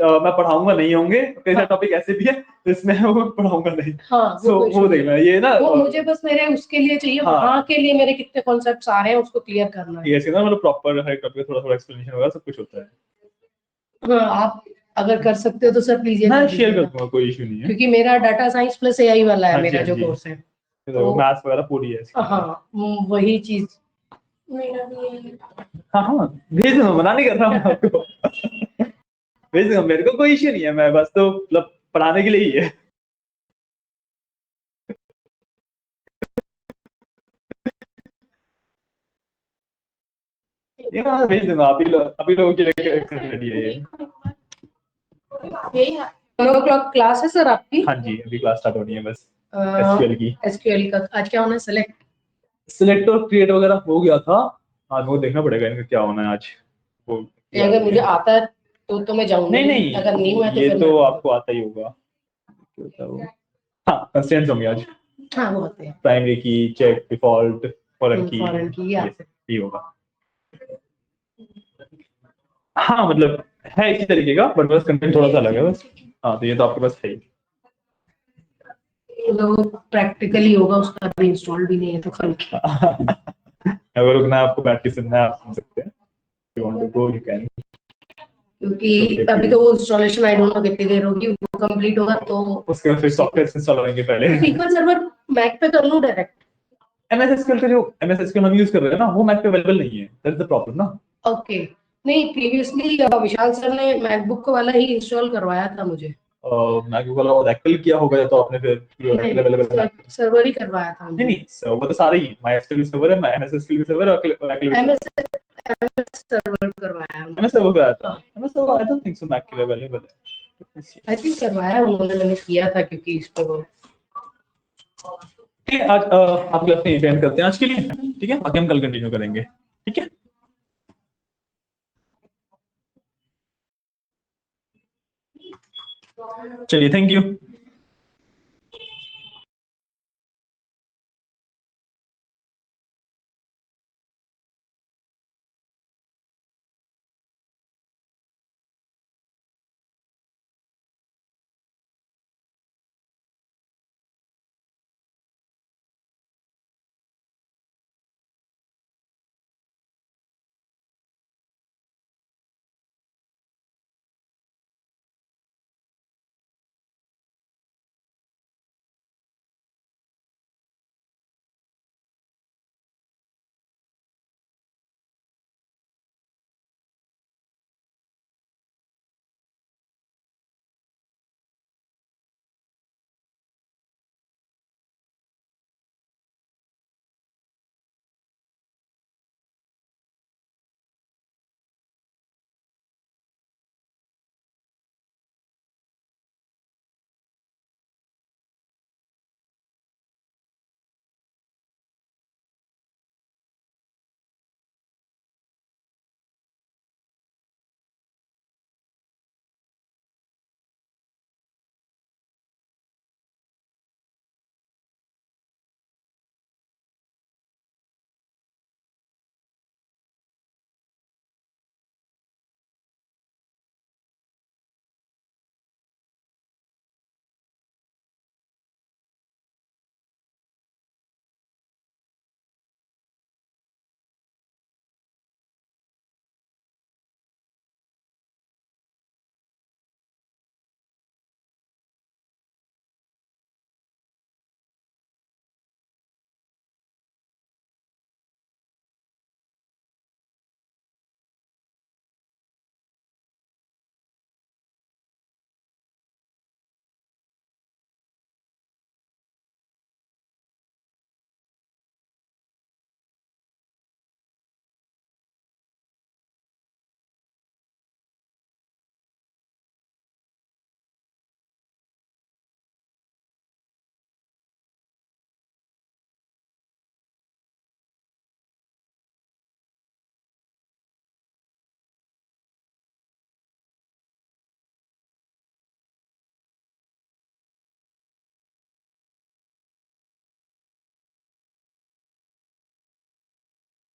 मैं पढ़ाऊंगा नहीं होंगे, कई सारे हाँ। टॉपिक ऐसे भी है तो इसमें वो पढ़ाऊंगा नहीं। हाँ वो सो कोई वो issue देखना ये ना नहीं। वो मुझे बस मेरे उसके लिए चाहिए, हाँ। वहाँ के लिए मेरे कितने कॉन्सेप्ट्स आ रहे हैं उसको क्लियर करना है। ये इसके अंदर मतलब प्रॉपर हर टॉपिक थोड़ा थोड़ा एक्सप्लेनेशन होगा, सब कुछ होता है। हाँ, आप अगर कर सकते हो तो सर प्लीज ये मैं कर शेयर कर दीजिएगा, दूंगा, कोई इशू नहीं है। क्योंकि मेरा डाटा साइंस प्लस एआई वाला है हाँ जी, मेरा हाँ जो जी। कोर्स है। तो मैथ्स वगैरह पूरी है इसकी। हाँ वही चीज। मेरा भी यही है। हाँ हाँ भेज दूंगा, मना नहीं कर रहा मैं आपको। भेज दूंगा, मेरे को कोई इशू नहीं है, मैं बस तो मतलब पढ़ाने के लिए ही है। ये मैं भेज दूंगा, अभी लोगों के लिए रेडी है ये। यही है। 1 o'clock क्लास है सर आपकी? हाँ जी, अभी क्लास स्टार्ट होनी है बस एसक्यूएल की। एसक्यूएल का आज क्या होना है? सेलेक्ट सिलेक्ट और क्रिएट वगैरह हो गया था, आज वो देखना पड़ेगा इनका क्या होना है आज। वो अगर मुझे आता है तो मैं जाऊंगी, नहीं अगर नहीं हुआ तो ये फिर तो मैं आपको आता ही होगा। हाँ कंस्ट्रेंट्स होंगे आज, हाँ वो होते हैं प्राइमरी की, चेक, डिफॉल्ट, फॉरेन की, फॉरेन की ये आते हैं। ही होगा। हाँ मतलब है इसी तरीके का, बट बस कंटेंट थोड़ा सा अलग है बस। हाँ तो ये तो आपके पास है ही। तो प्रैक्टिकली होगा, उसका भी इंस्टॉल भी नहीं है तो कल अगर रुकना है आपको बैठ के सुनना है, आप सुन सकते हैं। You want to go, you can. क्योंकि अभी तो वो इंस्टॉलेशन आई डोंट नो कितनी देर होगी, वो कंप्लीट होगा तो उसके बाद फिर सॉफ्टवेयर इंस्टॉल होंगे पहले। SQL सर्वर मैक पे कर लूं डायरेक्ट? MS SQL का जो MS SQL हम यूज कर रहे हैं ना, वो मैक पे अवेलेबल नहीं है, दैट इज द प्रॉब्लम ना। ओके। नहीं प्रीवियसली विशाल सर ने मैकबुक वाला ही इंस्टॉल करवाया था मुझे। मैकबुक वाला ओरेकल किया होगा तो आपने फिर ओरेकल अवेलेबल है। सर्वर ही करवाया था नहीं नहीं सर्वर तो सारे ही, MySQL सर्वर है, MS SQL सर्वर है, ओरेकल MS सर्वर करवाया MS सर्वर पे आया था। MS server I don't think so Mac के लिए अवेलेबल है। आई थिंक करवाया उन्होंने, मैंने किया था क्योंकि इस पे वो ठीक है, आज आप क्लास में एंड करते हैं आज के लिए, ठीक है, बाकी हम कल कंटिन्यू करेंगे, ठीक है। चलिए, थैंक यू।